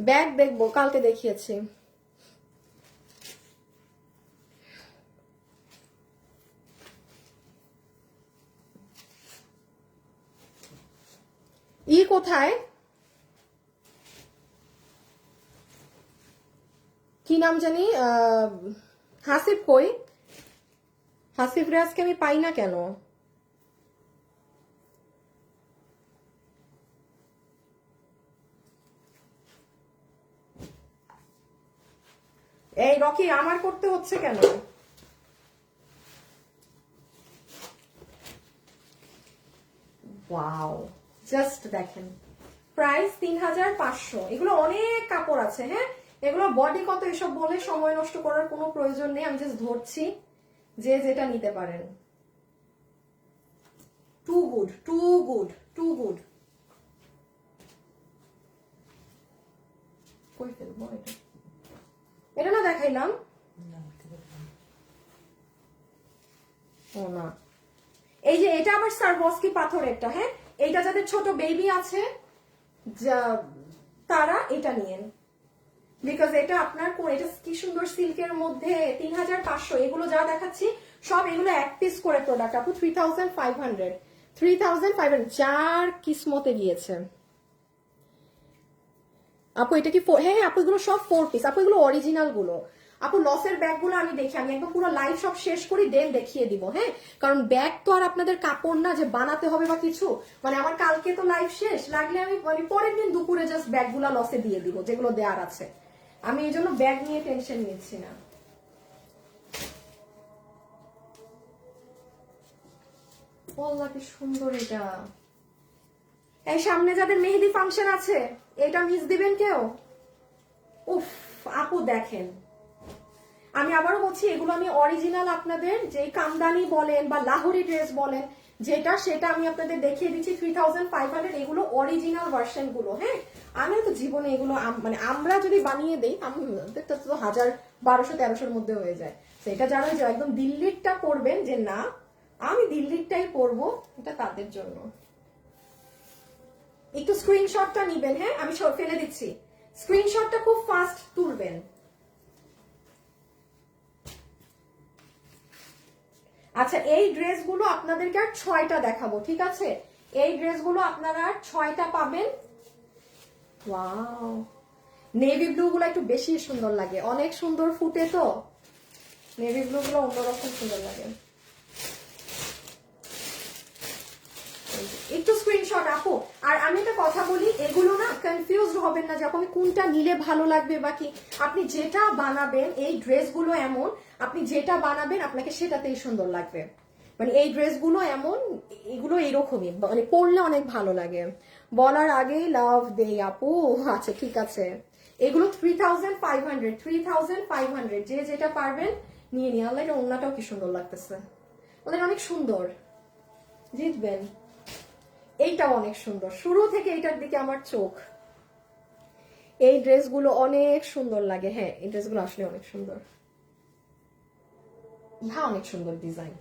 ব্যাগ দেখবো, কালকে দেখিয়েছি। কোথায়, কি নাম জানি, হাসিব কই? হাসিব রেয়াজকে আমি পাই না কেন? এই রকি, আমার করতে হচ্ছে কেন? ওয়াও, জাস্ট দেখেন, প্রাইস 3500। এগুলো অনেক কাপড় আছে, হ্যাঁ এগুলো বডি কত এসব বলে সময় নষ্ট করার কোনো প্রয়োজন নেই, আমি জাস্ট ধরছি যে যেটা নিতে পারেন। Too good too good too good. কই ফেলবো এটা? এটা না দেখাইলাম? ও না, এই যে এটা আবার সারবস্কি পাথরেরটা, হ্যাঁ এইটা যাদের ছোট বেবি আছে তারা এটা নিয়েন, বিকজ এটা আপনার এটা কি সুন্দর সিল্কের মধ্যে। 3500, এগুলো যা দেখাচ্ছি সব এগুলো এক পিস করে প্রোডাক্ট আপু। 3500 যার কিসমতে গিয়েছে আপু। এটা কি হ্যাঁ হ্যাঁ আপু, এগুলো সব 4 পিস আপু, এগুলো অরিজিনাল গুলো আপু। লসের ব্যাগ গুলো আমি দেখি, আমি একদম পুরো লাইভ সব শেষ করি দেন দেখিয়ে দিব, হ্যাঁ কারণ ব্যাগ তো আর আপনাদের কাপড় না যে বানাতে হবে বা কিছু। মানে আমার কালকে তো লাইভ শেষ, লাগলে আমি মানে পরের দিন দুপুরে জাস্ট ব্যাগ গুলা লসে দিয়ে দিব যেগুলো দেওয়ার আছে। আমি এই জন্য ব্যাগ নিয়ে টেনশন নিচ্ছি না। বল্লা কি সুন্দর এটা। এই সামনে যাদের মেহেদি ফাংশন আছে এটা মিস দিবেন কেউ? উফ আপু দেখেন, আমি আবারও বলছি এগুলো আমি অরিজিনাল আপনাদের যে কামদানি বলেন বা লাহোরি ড্রেস বলেন যেটা সেটা আমি আপনাদের দেখিয়ে দিচ্ছি 3500। এগুলো অরিজিনাল ভার্সন গুলো। হ্যাঁ, আমি তো জীবনে এগুলো মানে আমরা যদি বানিয়ে দেই আমাদের তো 1000 1200 1300-র মধ্যে হয়ে যায়। সেটা যারা যে একদম দিল্লিরটা করবেন যে না আমি দিল্লিরটাই পরবো, এটা তাদের জন্য। একটু স্ক্রিনশটটা নিবেন। হ্যাঁ, আমি ফেলে দিচ্ছি, স্ক্রিনশটটা খুব ফাস্ট তুলবেন। আচ্ছা, এই ড্রেসগুলো আপনাদেরকে আর 6টা দেখাবো, ঠিক আছে? এই ড্রেসগুলো আপনারা 6টা পাবেন। ওয়াও, নেভি ব্লু গুলো একটু বেশি সুন্দর লাগে, অনেক সুন্দর ফুটে তো নেভি ব্লু গুলো অন্যরকম সুন্দর লাগে। একটু স্ক্রিনশট আপু। আর আমি একটা কথা বলি, এগুলো না কনফিউজড হবেন না যে আপনি কোনটা নিলে ভালো লাগবে বা কি। আপনি যেটা বানাবেন, এই ড্রেসগুলো এমন আপনি যেটা বানাবেন আপনাকে সেটাতেই সুন্দর লাগবে। মানে এই ড্রেসগুলো এমন, এগুলো এরকমই, মানে পরলে অনেক ভালো লাগে। বলার আগেই লাভ দেই আপু। আচ্ছা ঠিক আছে, এগুলো 3500 3500, যে যেটা পারবেন নিয়ে নিয়ে। আল্লাহ, এটা ওড়নাটাও কি সুন্দর লাগতেছে, ওদের অনেক সুন্দর, জিতবেন। এইটাও অনেক সুন্দর, শুরু থেকে এইটার দিকে আমার চোখ। এই ড্রেসগুলো অনেক সুন্দর লাগে। হ্যাঁ, এই ড্রেসগুলো আসলে অনেক সুন্দর। ইহা অনেক সুন্দর ডিজাইন।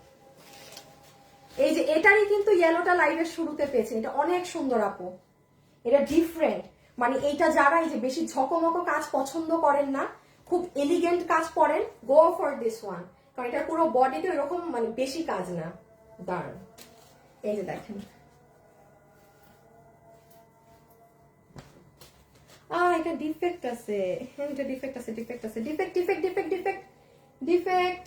এই যে এটারই কিন্তু ইয়েলোটা লাইভের শুরুতে পেয়েছে, এটা অনেক সুন্দর আপু, এটা ডিফারেন্ট। মানে এইটা যারা এই যে বেশি ঝকমকো কাজ পছন্দ করেন না, খুব এলিগেন্ট কাজ পরেন, গো ফর দিস ওয়ান। কারণ এটা পুরো বডিতে এরকম মানে বেশি কাজ না, দাঁড়ান এই যে দেখেন। এটা ডিফেক্ট আছে, এটা ডিফেক্ট আছে, ডিফেক্ট আছে, defect defect defect defect defect.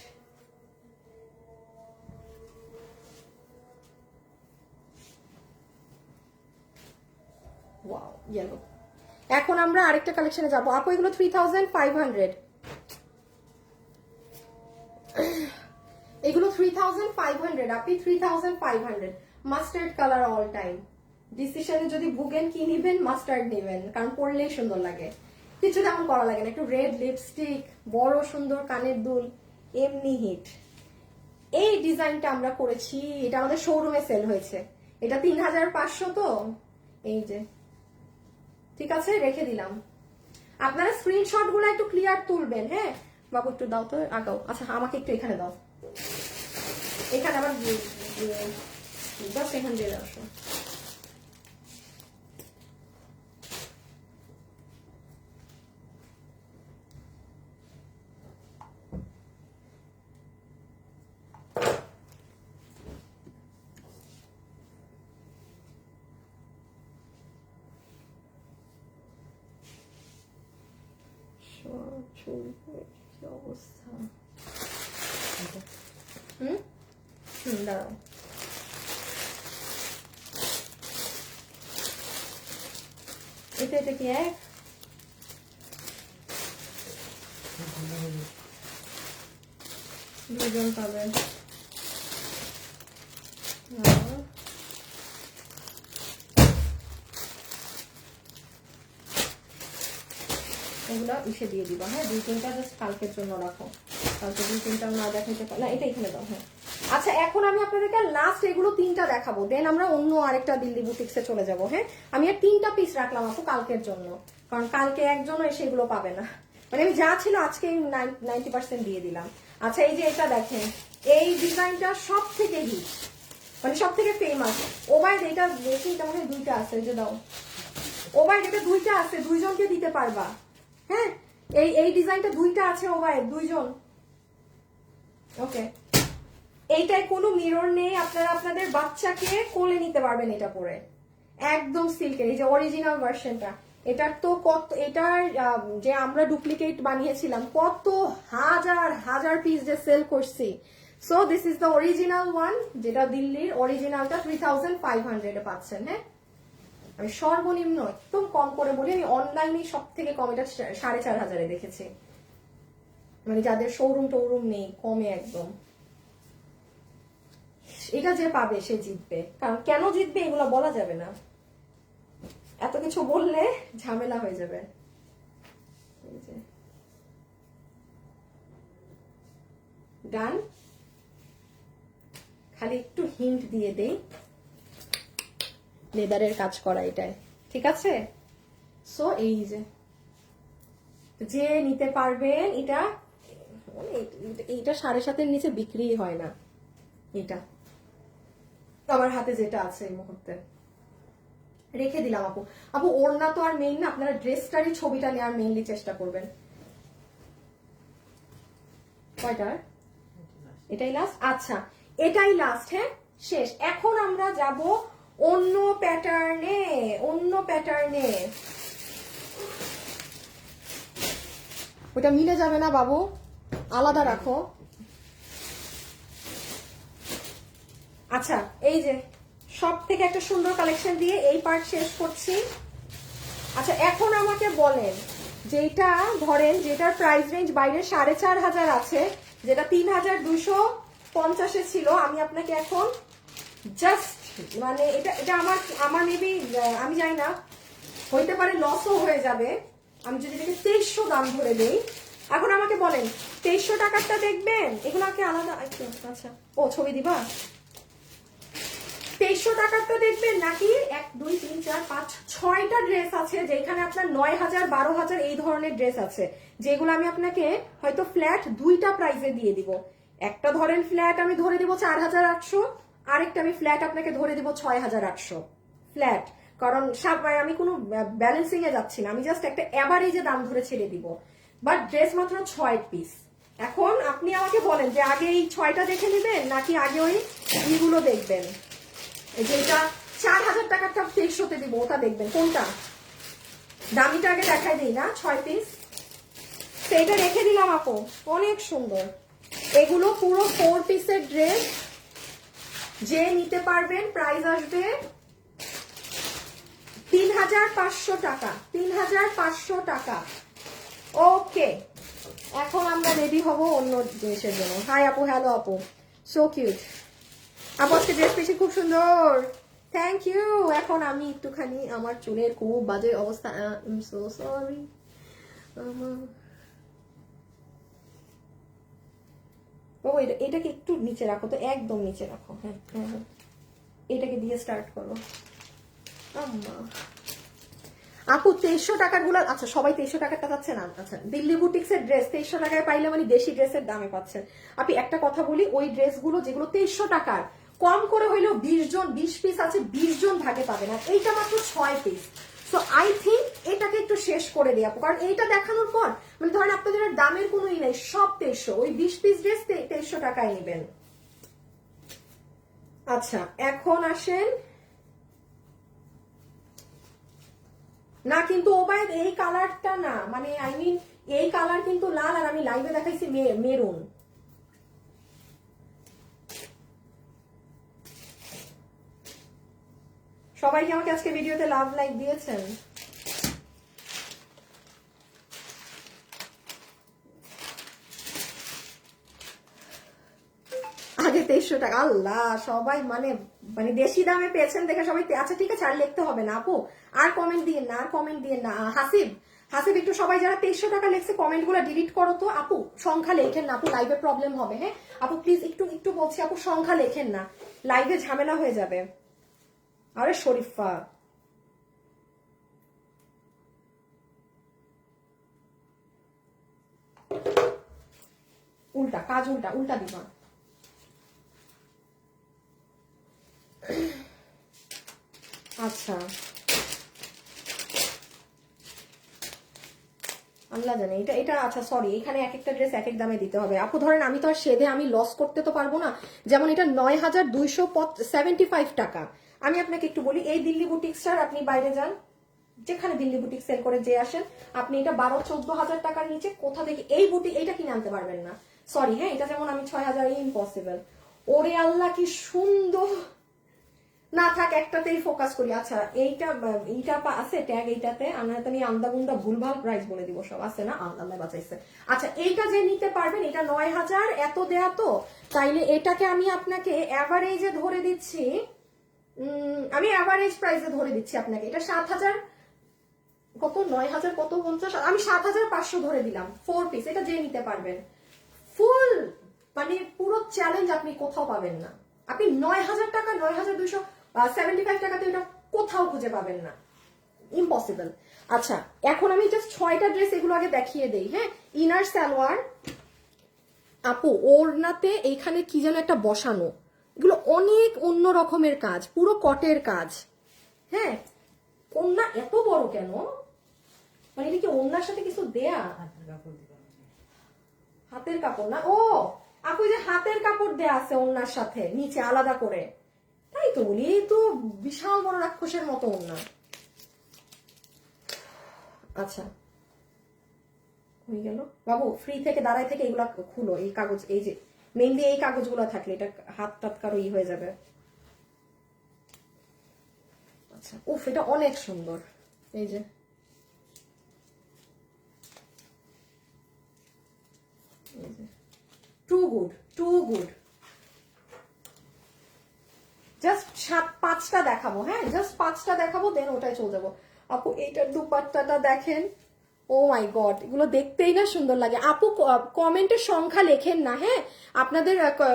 Wow, yellow. এখন আমরা আরেকটা কালেকশনে যাবো আপু। এগুলো 3500, এগুলো 3500 আপনি 3500। Mustard colour all time. ডিসিশনে যদি ভুগেন কি নিবেন, মাস্টার্ড নেবেন, কারণ পরলেই সুন্দর লাগে, কিছু তেমন করা লাগে না। একটু রেড লিপস্টিক, বড় সুন্দর কানের দুল, এমনি হিট। এই ডিজাইনটা আমরা করেছি, এটা আমাদের শোরুমে সেল হয়েছে, এটা 3500 তো এই যে, ঠিক আছে রেখে দিলাম। আপনারা স্ক্রিনশট গুলো একটু ক্লিয়ার তুলবেন। হ্যাঁ বাবু, একটু দাও তো আগাও। আচ্ছা আমাকে একটু এখানে দাও, এখানে আবার এখান দিয়ে আসো। কি অবস্থা, দাঁড়াও। এটা এটা কি এক, দুজন পাবেন। এগুলো ইসে দিয়ে দিবা। হ্যাঁ, 2-3টা জাস্ট কালকের জন্য রাখো, কালকে 2-3টা না দেখাইতে না, এটা এখানে দাও। হ্যাঁ আচ্ছা, এখন আমি আপনাদেরকে লাস্ট এগুলো 3টা দেখাবো, দেন আমরা অন্য আরেকটা দিল্লি বুটিক্সে চলে যাব। হ্যাঁ, আমি আর 3টা পিস রাখলাম আপু কালকের জন্য, কারণ কালকে একজনও এসে এগুলো পাবে না। মানে আমি যা ছিল আজকে 90% দিয়ে দিলাম। আচ্ছা এই যে এটা দেখেন, এই ডিজাইনটা সব থেকে হিট, মানে সব থেকে ফেমাস। ওবাই এটা বেশি, এটা মনে হয় 2টা আছে, এই যে দাও। ওবাই এটা 2টা আছে, 2জনকে দিতে পারবা। হ্যাঁ, এই এই ডিজাইনটা 2টা আছে ওবাই, 2জন। ওকে, এইটায় কোনো মিরর নেই, আপনারা আপনাদের বাচ্চাকে কোলে নিতে পারবেন এটা পরে, একদম সিল্কের। এই যে অরিজিনাল ভার্সনটা, এটার তো কত, এটার যে আমরা ডুপ্লিকেট বানিয়েছিলাম কত হাজার হাজার পিস যে সেল করছি। So this is the original one, যেটা দিল্লির অরিজিনালটা 3500 এ পাচ্ছেন। হ্যাঁ, আমি সর্বনিম্ন একদম কম করে বলি, আমি অনলাইনে সব থেকে কম এটা 4500 দেখেছি, মানে যাদের শোরুম টোরুম নেই, কমে একদম। এটা যে পাবে সে জিতবে, কারণ কেন জিতবে এগুলো বলা যাবে না, এত কিছু বললে ঝামেলা হয়ে যাবে। ডান, খালি একটু হিন্ট দিয়ে দেই, লেদারের কাজ করা এটাই, ঠিক আছে? সো এই যে নিতে পারবেন, এটা এইটা 7.5-এর নিচে বিক্রি হয় না। এটা আমার হাতে যেটা আছে এই মুহূর্তে রেখে দিলাম। আপু আপু ওড়না তো আর মেইন না, আপনারা ড্রেসটারই ছবিটা নেওয়ার মেইনলি চেষ্টা করবেন। কয়টার? এটাই লাস্ট? আচ্ছা এটাই লাস্ট, হ্যাঁ শেষ। এখন আমরা যাব অন্য প্যাটার্নে। অন্য প্যাটার্নে ওটা মিলে যাবে না বাবু, আলাদা রাখো। আচ্ছা এই যে সব থেকে একটা সুন্দর কালেকশন দিয়ে এই পার্ট শেষ করছি। আচ্ছা এখন আমাকে বলেন, যেটা ধরেন যেটার প্রাইস রেঞ্জ বাইরে 4,500 আছে, যেটা 3,250 ছিল, আমি আপনাকে এখন জাস্ট মানে এটা আমার মেবি আমি জানি না, হইতে পারে লসও হয়ে যাবে আমি যদি এটাকে 2300 দাম ধরে দেই। এখন আমাকে বলেন 2300 টাকারটা দেখবেন, এগুলোকে আলাদা। আচ্ছা ও ছবি দিবা? 2300 টাকারটা দেখবেন নাকি 1 2 3 4 5 6টা ড্রেস আছে যেখানে আপনার 9,000 12,000 এই ধরনের ড্রেস আছে, যেগুলো আমি আপনাকে হয়তো ফ্ল্যাট 2টা প্রাইসে দিয়ে দিব। একটা ধরেন ফ্ল্যাট আমি ধরে দিব 4,800, আরেকটা আমি ফ্ল্যাট আপনাকে ধরে দিব 6,800 ফ্ল্যাট। কারণ আমি কোনো ব্যালেন্সিং এ যাচ্ছি না, আমি জাস্ট একটা এভারেজে দাম ধরে ছেড়ে দিব। বাট ড্রেস মাত্র 6 পিস। এখন আপনি আমাকে বলেন যে আগে এই 6টা দেখে নেবেন নাকি আগে ওই এইগুলো দেখবেন, যেটা 4,000 টাকারটা 2300-তে দিব, ওটা দেখবেন কোনটা? দামিটা আগে দেখাই দিই না? 6 পিস সেইটা রেখে দিলাম আপু, অনেক সুন্দর। এগুলো পুরো 4 পিসের ড্রেস, যে নিতে পারবেন প্রাইস আসবে 3,500 টাকা। 3,500 টাকা। ওকে এখন আমরা রেডি হব অন্য জিনিসের জন্য। হাই আপু, হ্যালো আপু, সো কিউট আপু, আজকে ড্রেস পেয়েছি খুব সুন্দর, থ্যাংক ইউ। এখন আমি একটুখানি আমার চুলের খুব বাজে অবস্থা, আই এম সো সরি। ও এটাকে একটু নিচে রাখো তো, একদম নিচে রাখো। হ্যাঁ হ্যাঁ হ্যাঁ, এটাকে দিয়ে স্টার্ট করো। আপু 2300 টাকার গুলো, আচ্ছা সবাই 2300 টাকারটা পাচ্ছে না। আচ্ছা দিল্লি বুটিক্সের ড্রেস 2300 টাকায় পাইলে মানে দেশি ড্রেসের দামে পাচ্ছেন। আপনি একটা কথা বলি, ওই ড্রেসগুলো যেগুলো 2300 টাকার কম করে হইলেও 20 পিস আছে, 20 জন ভাগে পাবে না, এইটা মাত্র 6 পিস। সো আই থিঙ্ক এটাকে একটু শেষ করে দিই আপু, কারণ এইটা দেখানোর পর মানে ধরেন আপনাদের দামের কোনো ই নাই, সব 2300, ওই 20 পিস ড্রেস 2300 টাকায় নেবেন। আচ্ছা এখন আসেন না, কিন্তু ওবায়দ এই কালারটা না, মানে আই মিন এই কালার কিন্তু লাল, আর আমি লাইভে দেখাইছি মেরুন। সবাই কি আমাকে আজকে ভিডিওতে লাভ লাইক দিয়েছেন? আগে 2300 টাকা, আল্লাহ সবাই মানে মানে দেশি দামে পেয়েছেন দেখে সবাই। আচ্ছা ঠিক আছে আর লিখতে হবে না আপু, আর কমেন্ট দিয়ে না, আর কমেন্ট দিয়ে না। হাসিব একটু সবাই যারা 2300 টাকা লেখছে কমেন্ট গুলো ডিলিট করো তো আপু, সংখ্যা লেখেন না আপু, লাইভে প্রবলেম হবে। হ্যাঁ আপু প্লিজ একটু বলছি আপু, সংখ্যা লেখেন না, লাইভে ঝামেলা হয়ে যাবে। আরে শরীফা উল্টা কাজ, উল্টা দিবা। আচ্ছা আল্লাহ জানে এটা আচ্ছা সরি, এখানে এক একটা ড্রেস এক এক দামে দিতে হবে আপু। ধরেন আমি তো আর সেধে আমি লস করতে তো পারবো না। যেমন এটা 9,275 টাকা। আমি আপনাকে একটু বলি, এই দিল্লি বুটিক্সটার আপনি বাইরে যান, যেখানে দিল্লি বুটিক সেল করে যে আসেন, আপনি এটা 12-14 হাজার টাকার নিচে কোথা থেকে এই বুটিক এইটা কিনে আনতে পারবেন না। সরি হ্যাঁ, এটা যেমন আমি 6,000 ইম্পসিবল। ওরে আল্লাহ কি সুন্দর, না থাক একটাতেই ফোকাস করি। আচ্ছা এইটা আছে ট্যাগ, এইটাতে আমি আন্দাগুন্ডা ভুলভাল প্রাইস বলে দিব, সব আছে না, আল্লাহ বাঁচাইছে। আচ্ছা এইটা যে নিতে পারবেন, এটা 9,000 এত দেয়া তো, তাইলে এটাকে আমি আপনাকে অ্যাভারেজে ধরে দিচ্ছি, আমি অ্যাভারেজ প্রাইসে ধরে দিচ্ছি আপনাকে। এটা 7,000 কত, 9,000 কত 50, আমি 7,500 ধরে দিলাম 4 পিস। এটা যে নিতে পারবেন ফুল মানে পুরো চ্যালেঞ্জ, আপনি কোথাও পাবেন না। আপনি 9,000 টাকা 9,275 টাকাতে এটা কোথাও খুঁজে পাবেন না, ইম্পসিবল। আচ্ছা এখন আমি জাস্ট 6টা ড্রেস এগুলো আগে দেখিয়ে দেই। হ্যাঁ, ইনার সালোয়ার আপু ওড়নাতে এইখানে কি যেন একটা বসানো, এগুলো অনেক অন্য রকমের কাজ, পুরো কটের কাজ। হ্যাঁ, ওড়না এত বড় কেন, মানে এটা কি ওড়নার সাথে কিছু দেয়া? হাতের কাপড় না, ও আপু যে হাতের কাপড় দেয়া আছে ওড়নার সাথে নিচে আলাদা করে, তাই তো বলি, এই তো বিশাল বড় রাক্ষসের মতো ওড়না। আচ্ছা হয়ে গেল বাবু, ফ্রি থেকে দাঁড়ায় থেকে এগুলা খুলো, এই কাগজ, এই যে মেইনলি এই কাগজগুলো থাকলে এটা হাত টাত কারো ই হয়ে যাবে। আচ্ছা উফ, এটা অনেক সুন্দর, এই যে too good, too good. Just 5টা দেখাবো, হ্যাঁ জাস্ট 5টা দেখাবো, দেন ওটাই চলে যাবো। আপু এইটার দুপাট্টাটা দেখেন, ও মাই গড, এগুলো দেখতেই না সুন্দর লাগে। আপু কমেন্টের সংখ্যা লেখেন না, হ্যাঁ আপনাদের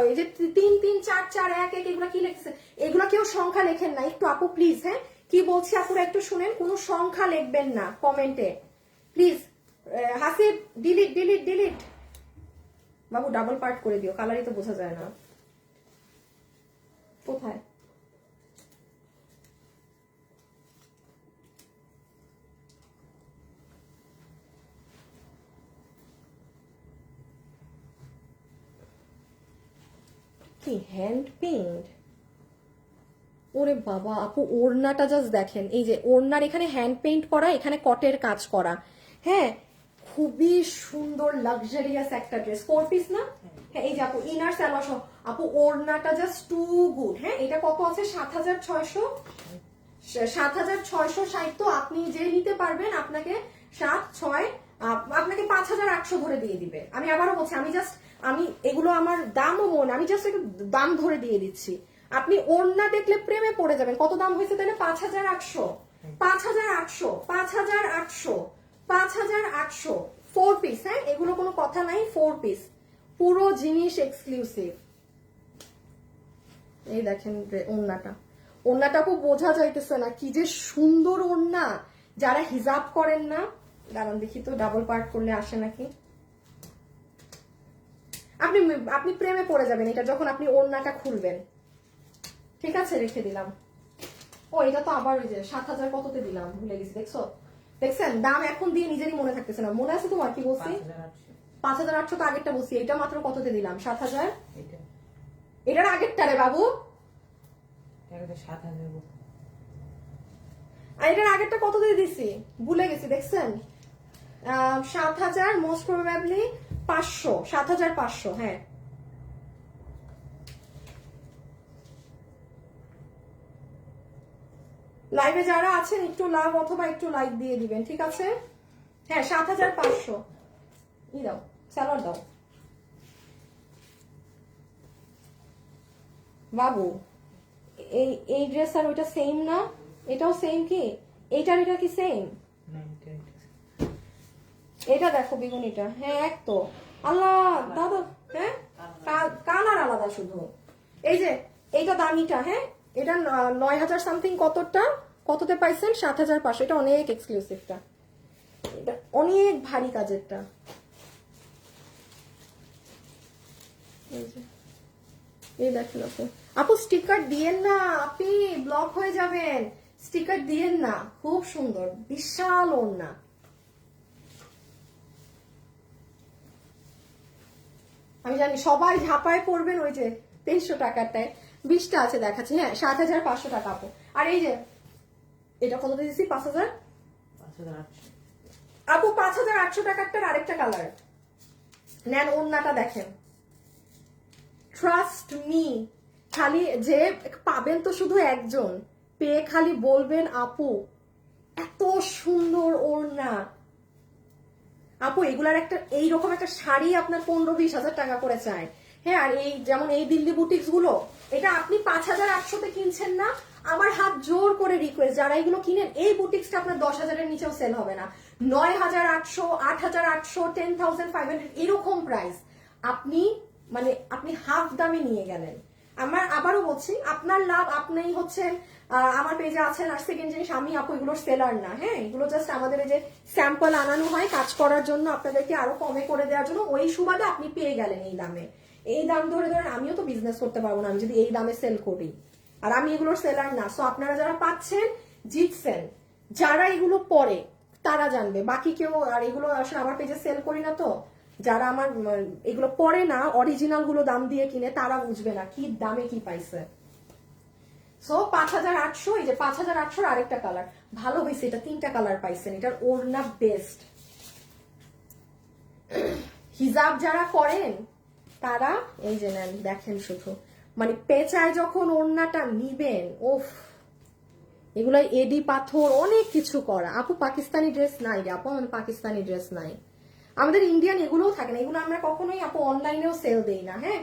এই যে 3 3 4 4 1 1 এগুলো কি লিখছে, এগুলো কেউ সংখ্যা লেখেন না একটু আপু প্লিজ। হ্যাঁ কি বলছি আপুরা একটু শুনেন, কোনো সংখ্যা লিখবেন না কমেন্টে please. Hasib delete delete delete, Babu double part করে দিও, কালারই তো বোঝা যায় না। কোথায় কি হ্যান্ড পেইন্ট, ওরে বাবা আপু ওড়নাটা জাস্ট দেখেন, এই যে ওড়নার এখানে হ্যান্ড পেইন্ট করা, এখানে কটের কাজ করা। হ্যাঁ খুবই সুন্দর লাক্সারিয়াস একটা ড্রেস, 4 পিস না? হ্যাঁ এই যে আপু ইনার সালোয়ার সহ, আপু ওড়নাটা জাস্ট টু গুড। হ্যাঁ এটা কত আছে, 7,600, 7,660। তো আপনি যে নিতে পারবেন আপনাকে 7 6 আপনাকে 5,800 ধরে দিয়ে দিবে। আমি আবারও বলছি, আমি এগুলো আমার দামও মনে, আমি জাস্ট একটু দাম ধরে দিয়ে দিচ্ছি, আপনি ওড়না দেখলে প্রেমে পড়ে যাবেন। কত দাম হয়েছে তাহলে, 5,800, 5,800, 5,800, 5,800, 4 পিস। হ্যাঁ এগুলো কোনো কথা নাই, 4 পিস, পুরো জিনিস এক্সক্লুসিভ। এই দেখেন ওড়নাটা, ওড়নাটা খুব বোঝা যাইতেছে না কি যে সুন্দর ওড়না। যারা হিজাব করেন না, দাঁড়ান দেখি তো ডাবল পার্ট করলে আসে নাকি, আপনি প্রেমে পড়ে যাবেন এটা যখন আপনি ওড়নাটা খুলবেন। ঠিক আছে রেখে দিলাম। ও এটা তো আবার ওই যে 7,000 কততে দিলাম ভুলে গেছি, দেখছো দেখছেন দাম এখন দিয়ে নিজেরই মনে থাকতেছে না। মনে আছে তোমার কি বলছি, 5,800 তো আগেরটা বলছি, এটা মাত্র কততে দিলাম, 7,000। এটার আগেরটা রে বাবু, আর এটার আগেরটা কত দিয়ে দিছি ভুলে গেছি, দেখছেন 7,000, মোস্ট প্রবাবলি 500, 7,500। হ্যাঁ লাইভে যারা আছেন একটু লাভ অথবা একটু লাইক দিয়ে দিবেন, ঠিক আছে। হ্যাঁ 7,500 ই দাও, স্যালাড দাও বাবু। এই ড্রেস আর ওইটা সেম না, এটাও সেম কি, এইটার এটা কি সেম? এটা দেখো বেগুনিটা, হ্যাঁ এক তো, আল্লাহ দাদা, হ্যাঁ কালার আলাদা শুধু। এই যে এইটা দামিটা, হ্যাঁ এটা 9,000 সামথিং, কততে পাইছেন, 7,500। এটা অনেক এক্সক্লুসিভটা, এটা অনেক ভারী কাজেরটা। এই দেখেন আপু, আপু স্টিকার দিয়েন না, আপনি ব্লক হয়ে যাবেন, স্টিকার দিয়েন না। খুব সুন্দর বিশাল ওড়না, আমি জানি সবাই ঝাঁপায় পড়বেন ওই যে 2300 টাকারটায়, 20টা আছে দেখাচ্ছি। হ্যাঁ 7,500 টাকা আপু। আর এই যে এটা কত দিয়েছি, 5,000 আপু, 5,800 টাকারটার আরেকটা কালার নেন, ওড়নাটা দেখেন, ট্রাস্ট মি। খালি যে পাবেন তো শুধু একজন, পেয়ে খালি বলবেন আপু এত সুন্দর ওড়না। আপু এগুলার একটা এইরকম একটা শাড়ি আপনার 15-20 হাজার টাকা করে চায়। হ্যাঁ আর এই যেমন এই দিল্লি বুটিক্স গুলো, এটা আপনি 5,800-তে কিনছেন না, আমার হাত জোর করে রিকোয়েস্ট, যারা এগুলো কিনেন এই বুটিক্সটা আপনার 10,000-এর নিচেও সেল হবে না। 9,800, 8,800, 10,500 এরকম প্রাইস, আপনি হাফ দামে নিয়ে গেলেন। আমার আবারও বলছি, আপনার লাভ, আপনিই হচ্ছেন আমার পেজে আছেন। আর সেকেন্ড জিনিস, আমি আপু এগুলোর সেলার না, হ্যাঁ, এগুলো জাস্ট আমাদের এই যে স্যাম্পল আনানো হয় কাজ করার জন্য, আপনাদেরকে আরো কমে করে দেওয়ার জন্য। ওই সুবাদে আপনি পেয়ে গেলেন এই দামে। এই দাম ধরে ধরেন আমিও তো বিজনেস করতে পারবো না আমি যদি এই দামে সেল করি। আর আমি এগুলোর সেলার না। সো আপনারা যারা পাচ্ছেন জিতছেন, যারা এগুলো পরে তারা জানবে, বাকি কেউ। আর এগুলো আসলে আমার পেজে সেল করি না, তো যারা আমার এগুলো পরে না, অরিজিনাল গুলো দাম দিয়ে কিনে, তারা বুঝবে না কি দামে কি পাইছে। সো 5800, এই যে 5800 আরেকটা কালার ভালো হয়েছে, এটা 3টা কালার পাইছেন। এটার ওড়না বেস্ট। হিজাব যারা করেন তারা এই যে নেন, দেখেন শুধু মানে পেঁচায় যখন ওড়নাটা নিবেন, ওফ, এগুলো এডি পাথর অনেক কিছু করা। আপু পাকিস্তানি ড্রেস নাই রে আপু, আমাদের পাকিস্তানি ড্রেস নাই, আমাদের ইন্ডিয়ান এগুলোও থাকে না। এগুলো আমরা কখনোই আপু অনলাইনেও সেল দেই না, হ্যাঁ।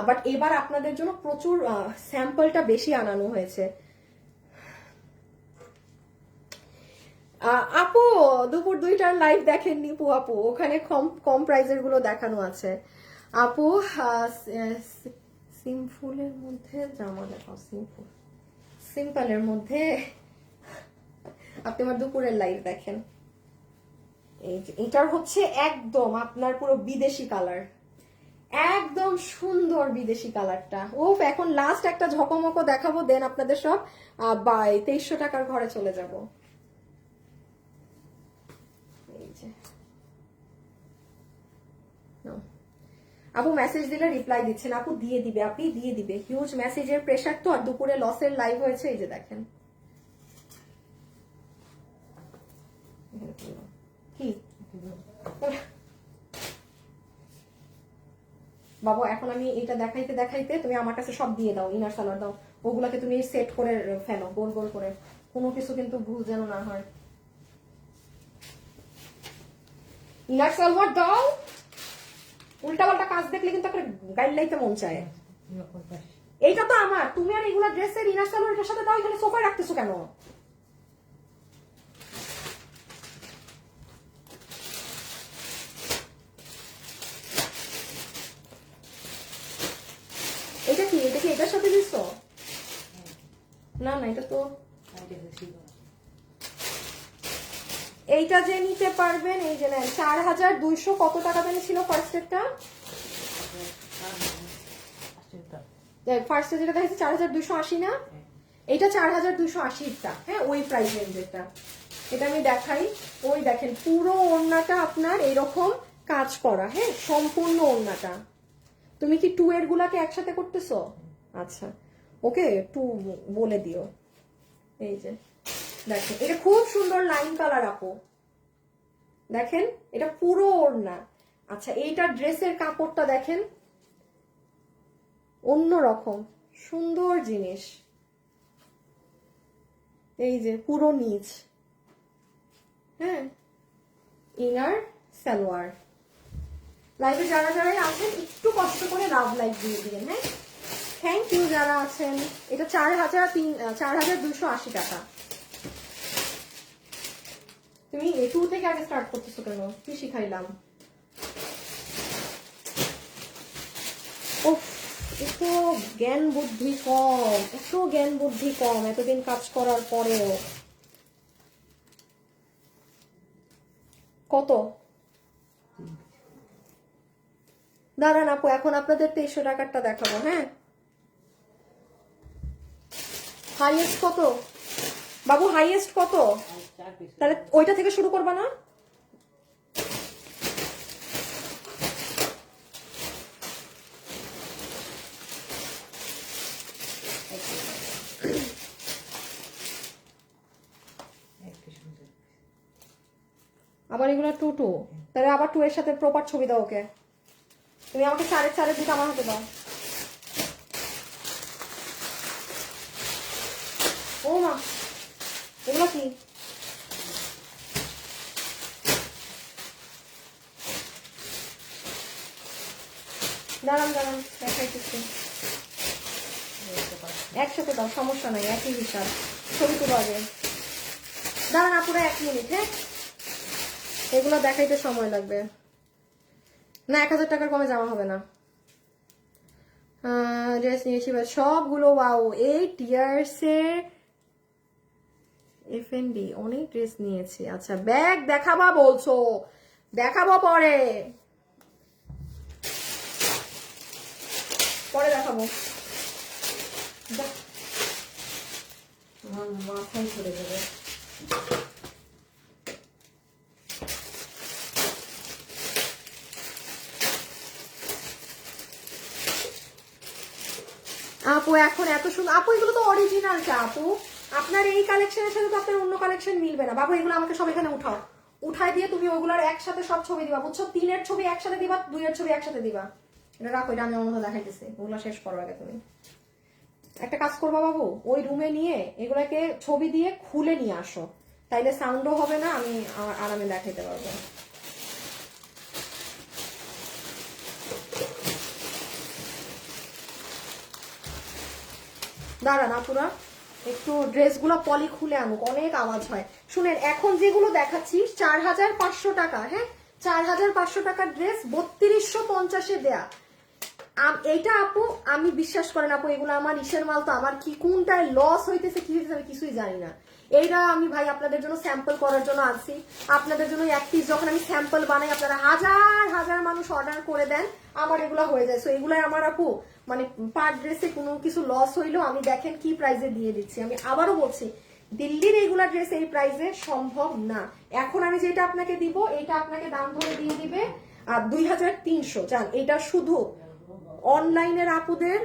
বাট এবার আপনাদের জন্য প্রচুর স্যাম্পলটা বেশি আনানো হয়েছে। আপু দুপুর 2টার লাইভ দেখেননি পু আপু, ওখানে কম কম প্রাইজের গুলো দেখানো আছে। আপু সিম্পলের মধ্যে জামা দেখাও, সিম্পলের মধ্যে আপনি আমার দুপুরের লাইভ দেখেন। এটার হচ্ছে একদম আপনার পুরো বিদেশি কালার, একদম সুন্দর বিদেশি কালারটা। ও এখন লাস্ট একটা ঝকমকো দেখাবো, দেন আপনাদের সব 2300 টাকার ঘরে চলে যাব। আপু মেসেজ দিলে রিপ্লাই দিচ্ছেন, আপু দিয়ে দিবে, আপনি দিয়ে দিবে, হিউজ মেসেজের প্রেশার তো। আর দুপুরে লসের লাইভ হয়েছে, এই যে দেখেন কি বাবু। এখন আমি এটা দেখাইতে দেখাইতে তুমি আমার কাছে সব দিয়ে দাও, ইনার সালোয়ার দাও, ওগুলাকে তুমি সেট করে ফেলো গোল গোল করে, কোনো কিছু কিন্তু ভুল যেন না হয়। ইনার সালোয়ার দাও, উল্টা পাল্টা কাজ দেখলে কিন্তু একটা গাইড লাইতে মন চায়। এইটা তো আমার, তুমি আর এগুলা ড্রেসের ইনার সালোয়ার এটার সাথে দাও, এখানে সোফায় রাখতেছো কেন? এটা কি, এটা কি এটার সাথে দিচ্ছ? না না, এটা তো এইটা যে নিতে পারবেন, এই যে নেন 4200 কত টাকা দামে ছিল ফার্স্ট এরটা, ফার্স্টে যেটা দেখাচ্ছি 4280 না, এটা 4280টা, হ্যাঁ ওই প্রাইস রেঞ্জেরটা। এটা আমি দেখাই, ওই দেখেন পুরো ওড়নাটা আপনার এইরকম কাজ করা, হ্যাঁ সম্পূর্ণ ওড়নাটা। তুমি কি 2 এর গুলাকে একসাথে করতেছো? আচ্ছা ওকে, 2 বলে দিও। এই যে দেখেন, এটা খুব সুন্দর লাইন কালার আপু, দেখেন এটা পুরো ওড়না। আচ্ছা এইটা ড্রেসের কাপড়টা দেখেন, অন্যরকম সুন্দর জিনিস। এই যে পুরো নিচ, হ্যাঁ ইনার সালোয়ার। লাইভে যারা যারা আছেন একটু কষ্ট করে লাভ লাইক দিয়ে দিবেন, হ্যাঁ থ্যাংক ইউ যারা আছেন। এটা 4280 টাকা। তুমি 2 থেকে আগে স্টার্ট করতেছো কেন? কি শিখাইলাম? ও এত জ্ঞান বুদ্ধি কম, এত জ্ঞান বুদ্ধি কম এতদিন কাজ করার পরেও। কত দাঁড়ান আপু, এখন আপনাদের 2300 টাকারটা দেখাবো, হ্যাঁ। হাইয়েস্ট কত বাবু, হাইয়েস্ট কত? তাহলে ওইটা থেকে শুরু করবা না? আবার এগুলো 2 তাহলে আবার 2 এর সাথে প্রপার ছবি দাও ওকে। তুমি আমাকে 4.5 দিকে আমার হাতে দাও। ও মা এগুলো কি? দাঁড়ান দাঁড়ান দেখাইতেছি, একসাথে দাও সমস্যা নাই, একই হিসাব। ছবি তুলো আগে, দাঁড়ান আপুরা 1 মিনিট, হ্যাঁ এগুলো দেখাইতে সময় লাগবে না। 1000 টাকার কমে জামা হবে না, ড্রেস নিয়েছি সবগুলো। ওয়াও, 8 ইয়ার্সের এফএনডি, অনেক ড্রেস নিয়েছি। আচ্ছা, ব্যাগ দেখাবা বলছো, দেখাবো পরে, পরে দেখাবো। আমার মাথায় চলে যাবে। আপু এখন এত সুন্দর, আপু এগুলো তো অরিজিনালটা আপু, আপনার এই কালেকশনের সাথে তো আপনার অন্য কালেকশন মিলবে না। বাবু এগুলো আমাকে সব এখানে উঠাও, উঠাই দিয়ে তুমি ওগুলোর একসাথে সব ছবি দিবা, বুঝছো? 3-এর ছবি একসাথে দিবা, 2-এর ছবি একসাথে দিবা। এটা রাখো, এটা আমি অন্য দেখাইতেছি, ওগুলো শেষ করো আগে। তুমি একটা কাজ করবা বাবু, ওই রুমে নিয়ে এগুলাকে ছবি দিয়ে খুলে নিয়ে আসো, তাইলে সাউন্ডও হবে না, আমি আরামে দেখাইতে পারবো। দাঁড়ান আপুরা, একটু ড্রেসগুলো পলি খুলে আনুক, অনেক আওয়াজ হয়। শুনেন, এখন যেগুলো দেখাচ্ছি 4500 টাকা, হ্যাঁ 4500 টাকার ড্রেস 3250-এ দেয়া। এইটা আপু আমি বিশ্বাস করেন আপু, এগুলো আমার ইসের মাল, তো আমার কি কোনটায় লস হইতেছে কি হইতেছে আমি কিছুই জানি না। এইটা আমি ভাই আপনাদের জন্য স্যাম্পল করার জন্য আনছি, আপনাদের জন্য এক পিস যখন আমি স্যাম্পল বানাই, আপনারা হাজার হাজার মানুষ অর্ডার করে দেন, আমার এগুলো হয়ে যায়। সো এগুলাই আমার আপু মানে পার ড্রেসে কোনো কিছু লস হইলেও আমি দেখেন কি প্রাইসে দিয়ে দিচ্ছি। আমি আবারও বলছি, দিল্লির এইগুলা ড্রেস এই প্রাইসে সম্ভব না। এখন আমি যেটা আপনাকে দিব, এটা আপনাকে দাম ধরে দিয়ে দিবে 2300। জান, এটা শুধু অনলাইনের আপুদের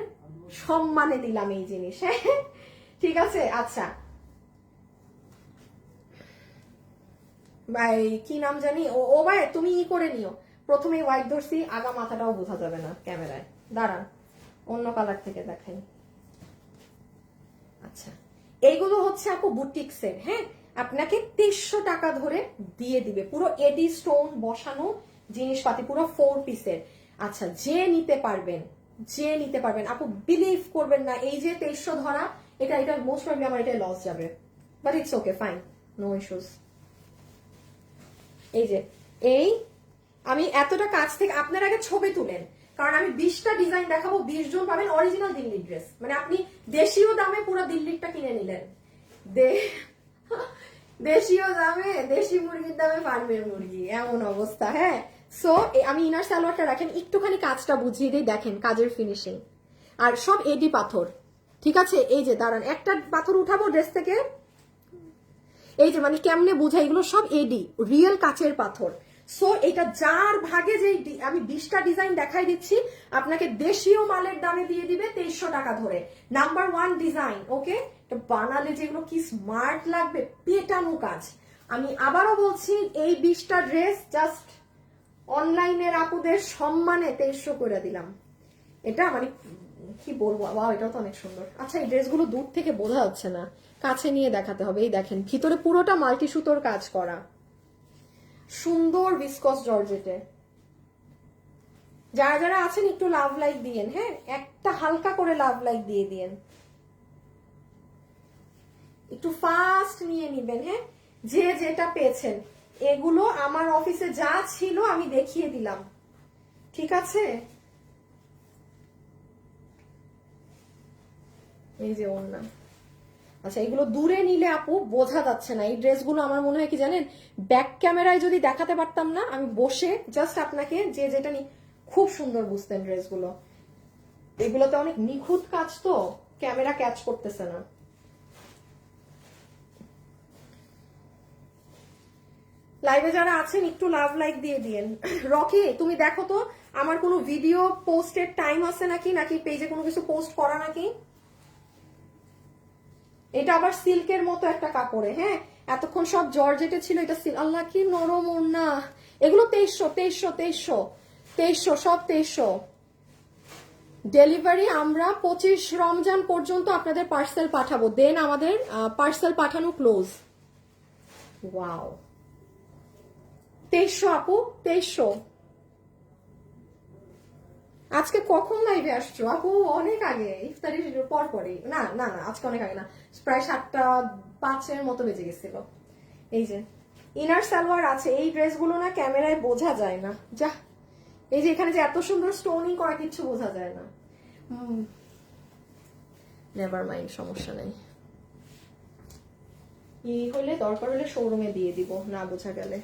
সম্মানে দিলাম এই জিনিস, হ্যাঁ ঠিক আছে। আচ্ছা ভাই, কি নাম জানি, ও ভাই তুমি ই করে নিও, প্রথমে হোয়াইট ধরছি, আগা মাথাটাও বোঝা যাবে না ক্যামেরায়। দাঁড়ান অন্য কালার থেকে দেখাই। আচ্ছা, এইগুলো হচ্ছে আপু বুটিক্সের, হ্যাঁ আপনাকে 2300 টাকা ধরে দিয়ে দিবে, পুরো এডি স্টোন বসানো জিনিসপাতি, পুরো 4 পিসের। আচ্ছা, যে নিতে পারবেন, যে নিতে পারবেন আপু, বিলিভ করবেন না, এই যে 2300 ধরা, এটা মোস্ট প্রবলি আমার এটা লস যাবে, but it's okay, fine, no issues. এই যে এই আমি এতটা কাছ থেকে, আপনার আগে ছবি তুলেন, কারণ আমি 20টা ডিজাইন দেখাবো, 20 জন পাবেন অরিজিনাল দিল্লি ড্রেস, মানে আপনি দেশীয় দামে পুরো দিল্লিটা কিনে নিলেন, দেশীয় দামে, দেশি মুরগির দামে ফার্মের মুরগি, এমন অবস্থা। হ্যাঁ, সো আমি ইনার সালোয়ারটা রাখেন, একটুখানি কাজটা বুঝিয়ে দিই, দেখেন কাজের ফিনিশিং, আর সব এডি পাথর, ঠিক আছে। এই যে দাঁড়ান, একটা পাথর উঠাবো ড্রেস থেকে, এই যে মানে কেমনে বুঝাই, এগুলো সব এডি রিয়েল কাচের পাথর। সো এটা যার ভাগে যে আমি 20টা ডিজাইন দেখাই দিচ্ছি, আপনাকে দেশীয় মালের দামে দিয়ে দিবে 2300 টাকা ধরে। নাম্বার 1 ডিজাইন, ওকে, বানালে যেগুলো কি স্মার্ট লাগবে, পেটানো কাজ। আমি আবারও বলছি, এই 20টা ড্রেস জাস্ট অনলাইনের আপুদের সম্মানে 2300 করে দিলাম। এটা মানে কি বলবো, বাবা এটাও তো অনেক সুন্দর। আচ্ছা, এই ড্রেসগুলো দূর থেকে বোঝা যাচ্ছে না, কাছে নিয়ে দেখাতে হবে। এই দেখেন, ভিতরে পুরোটা মাল্টি সুতোর কাজ করা, সুন্দর ভিসকস জর্জেটে। যারা যারা আছেন একটু লাভ লাইক দিয়েন, হ্যাঁ একটা হালকা করে লাভ লাইক দিয়ে দিয়েন, একটু ফাস্ট নিয়ে নিবেন, হ্যাঁ যে যেটা পেয়েছেন। এগুলো আমার অফিসে যা ছিল আমি দেখিয়ে দিলাম, ঠিক আছে। এই যে ওড়না। আচ্ছা, এগুলো দূরে নিলে আপু বোঝা যাচ্ছে না, এই ড্রেসগুলো আমার মনে হয় কি জানেন, ব্যাক ক্যামেরায় যদি দেখাতে পারতাম না, আমি বসে জাস্ট আপনাকে যে যেটা খুব সুন্দর বুঝতেন ড্রেসগুলো। এগুলোতে অনেক নিখুঁত কাজ, তো ক্যামেরা ক্যাচ করতেছে না। লাইভে যারা আছেন একটু লাভ লাইক দিয়ে দিয়েন। রকি তুমি দেখো তো আমার কোনো ভিডিও পোস্টের টাইম আছে নাকি, নাকি পেজে কোনো কিছু পোস্ট করা নাকি। এটা আবার সিল্কের মতো একটা কাপড়ে, হ্যাঁ এতক্ষণ সব জর্জেটে ছিল, এটা সিল্ক। আল্লাহ কি নরম ওড়না। এগুলো 2300 সব 2300। ডেলিভারি আমরা 25 রমজান পর্যন্ত আপনাদের পার্সেল পাঠাবো, দেন আমাদের পার্সেল পাঠানো ক্লোজ। ওয়াও, 2300 আপু, 2300। আজকে কখন লাইভে আসছো আপু? অনেক আগে, ইফতারির পর পরে। না না না, আজকে অনেক আগে না, প্রায় 7:05 মতো বেজে গেছিল। এই যে ইনার সালোয়ার আছে, এই ড্রেসগুলো না ক্যামেরায় বোঝা যায় না, যা এই যে এখানে যে এত সুন্দর স্টোনিং করা, কিচ্ছু বোঝা যায় না। নেভার মাইন্ড, সমস্যা নেই। এই হলে দরকার হলে শোরুমে দিয়ে দিব, না বোঝা গেলে।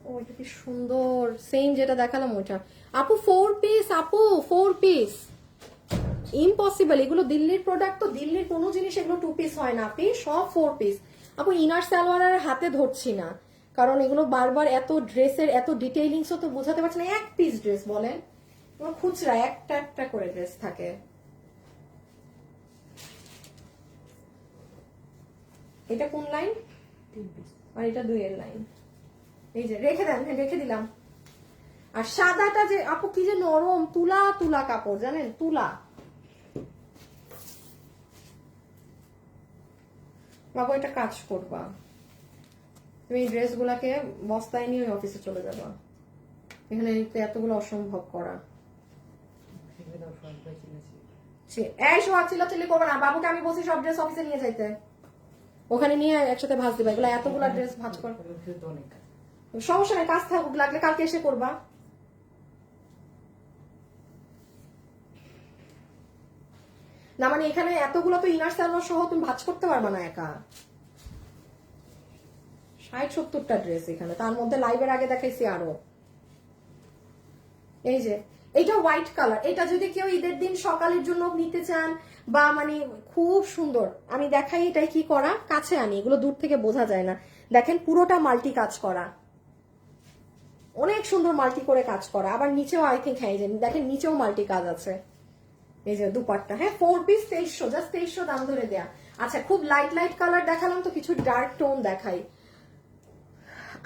ও এটা কি সুন্দর, সেম যেটা দেখালাম ওটা। আপু 4 পিস, আপু 4 পিস, ইম্পসিবল। এগুলো দিল্লির প্রোডাক্ট, তো দিল্লির কোনো জিনিস এগুলো 2 পিস হয় না আপনি, সব 4 পিস। আপু ইনার সালোয়ার আর হাতে ধরছি না, কারণ এগুলো বারবার এত ড্রেসের এত ডিটেইলিংসও তো বোঝাতে পারছি না। এক পিস ড্রেস বলেন, খুচরা একটা একটা করে ড্রেস থাকে। এটা কোন লাইন? 3 পিস, আর এটা 2 এর লাইন। এই যে রেখে দেন, হ্যাঁ রেখে দিলাম। আর সাদাটা যে আপু কি যে নরম, তুলা তুলা কাপড়, জানেন, তুলা। বাবু এটা কাজ করবা, তুমি এই ড্রেস গুলাকে বস্তায় নিয়ে অফিসে চলে যাবা, এখানে এতগুলো অসম্ভব করা। এই সোয়া চিল্লাচিল্লি করবে না, বাবুকে আমি বলছি সব ড্রেস অফিসে নিয়ে যাইতে, ওখানে নিয়ে একসাথে ভাজ দিবা। এগুলো এতগুলো ড্রেস ভাজ কর, সমস্যা নাই, কাজ থাকুক, লাগলে কালকে এসে করবা। না মানে এখানে এতগুলো তো ইনার সালোয়ার সহ তুমি ভাজ করতে পারবা না একা। 60-70টা ড্রেস এখানে, তার মধ্যে লাইভের আগে দেখাইছি আরো। এই যে এটা হোয়াইট কালার, এটা যদি কেউ ঈদের দিন সকালের জন্য নিতে চান বা মানে খুব সুন্দর, আমি দেখাই এটাই কি করা, কাছে আনি, এগুলো দূর থেকে বোঝা যায় না। দেখেন পুরোটা মাল্টি কাজ করা, অনেক সুন্দর মাল্টি করে কাজ করা। আবার নিচেও আই থিঙ্ক, হ্যাঁ দেখেন নিচেও মাল্টি কাজ আছে। এই যে দুপাট্টা, হ্যাঁ 4 পিস 2300, জাস্ট 2300 দাম ধরে দেয়া। আচ্ছা খুব লাইট লাইট কালার দেখালাম, তো কিছু ডার্ক টোন দেখাই।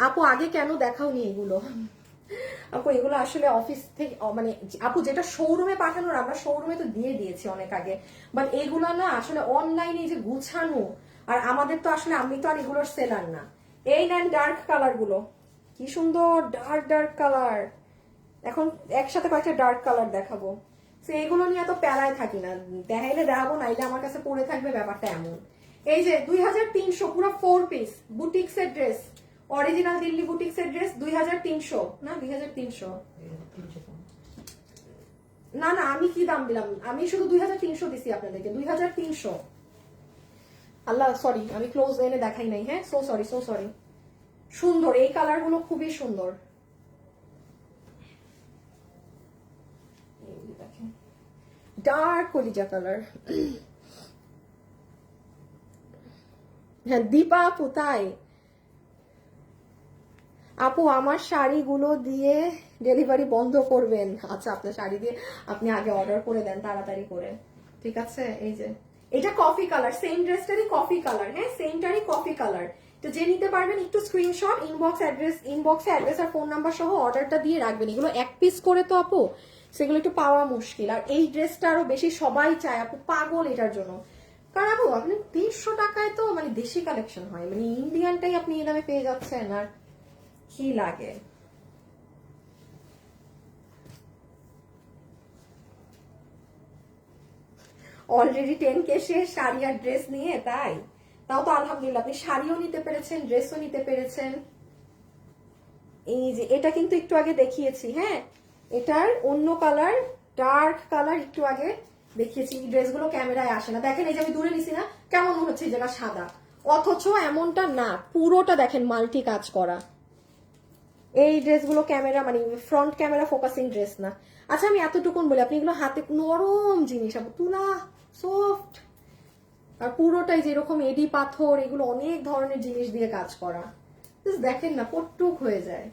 আপু আগে কেন দেখাওনি এগুলো? আপু এগুলো আসলে অফিস থেকে মানে আপু যেটা শোরুমে পাঠানোর, আমরা শোরুমে তো দিয়ে দিয়েছি অনেক আগে, বাট এগুলো না আসলে অনলাইনে যে গুছানো, আর আমাদের তো আসলে, আমি তো আর এগুলোর সেলার না। এই নেন ডার্ক কালার গুলো, কি সুন্দর ডার্ক ডার্ক কালার। এখন একসাথে কয়েকটা ডার্ক কালার দেখাবো, এগুলো নিয়ে এত প্যারায় থাকি না, দেখাইলে দেখাবো, নাইলে আমার কাছে পড়ে থাকবে, ব্যাপারটা এমন। এই যে 2300 পুরো 4 পিস বুটিক্স এর ড্রেস, অরিজিনাল দিল্লি বুটিক্স এর ড্রেস 2300 না 2300 না না, আমি কি দাম দিলাম, আমি শুধু 2300 দিছি আপনাদেরকে, 2300। আল্লাহ সরি, আমি ক্লোজ এনে দেখাই নাই, হ্যাঁ সো সরি সো সরি। সুন্দর এই কালার গুলো, খুবই সুন্দর। ডার্ক কলিজা কালার, হ্যাঁ দীপা আপু তাই। আপু আমার শাড়িগুলো দিয়ে ডেলিভারি বন্ধ করবেন। আচ্ছা আপনার শাড়ি দিয়ে আপনি আগে অর্ডার করে দেন তাড়াতাড়ি করে, ঠিক আছে। এই যে এটা কফি কালার, সেম ড্রেসটারই কফি কালার, হ্যাঁ সেমটারই কফি কালার। তো যে নিতে পারবেন একটু স্ক্রিনশট, ইনবক্সে অ্যাড্রেস আর ফোন নাম্বার সহ অর্ডারটা দিয়ে রাখবেন। এগুলো 1 পিস করে তো আপু, সেগুলো একটু পাওয়া মুশকিল। আর এই ড্রেসটা আরো বেশি সবাই চায়, আপু পাগল এটার জন্য। কারণ আপু আপনি 300 টাকায় তো মানে দেশি কালেকশন হয়, মানে ইন্ডিয়ানটাই আপনি এই দামে পেয়ে যাচ্ছেন, আর কি লাগে। অলরেডি 10K শেষ শাড়ি আর ড্রেস নিয়ে, তাই তাও তো আলহামদুলিল্লাহ, আপনি শাড়িও নিতে পেরেছেন, ড্রেসও নিতে পেরেছেন। এই যে এটা কিন্তু একটু আগে দেখিয়েছি, হ্যাঁ এটার অন্য কালার, ডার্ক কালার একটু আগে দেখিয়েছি। এই ড্রেসগুলো ক্যামেরায় আসে না, দেখেন এই যে আমি দূরে নিছি না, কেমন মনে হচ্ছে এই জায়গা সাদা, অথচ এমনটা না, পুরোটা দেখেন মাল্টি কাজ করা। এই ড্রেসগুলো ক্যামেরা মানে ফ্রন্ট ক্যামেরা ফোকাসিং ড্রেস না। আচ্ছা আমি এতটুকুন বলি, আপনি এগুলো হাতে, নরম জিনিস, তুলা সফট, আর পুরোটাই যেরকম এডি পাথর, এগুলো অনেক ধরনের জিনিস দিয়ে কাজ করা, দেখেন না পট্টুক হয়ে যায়।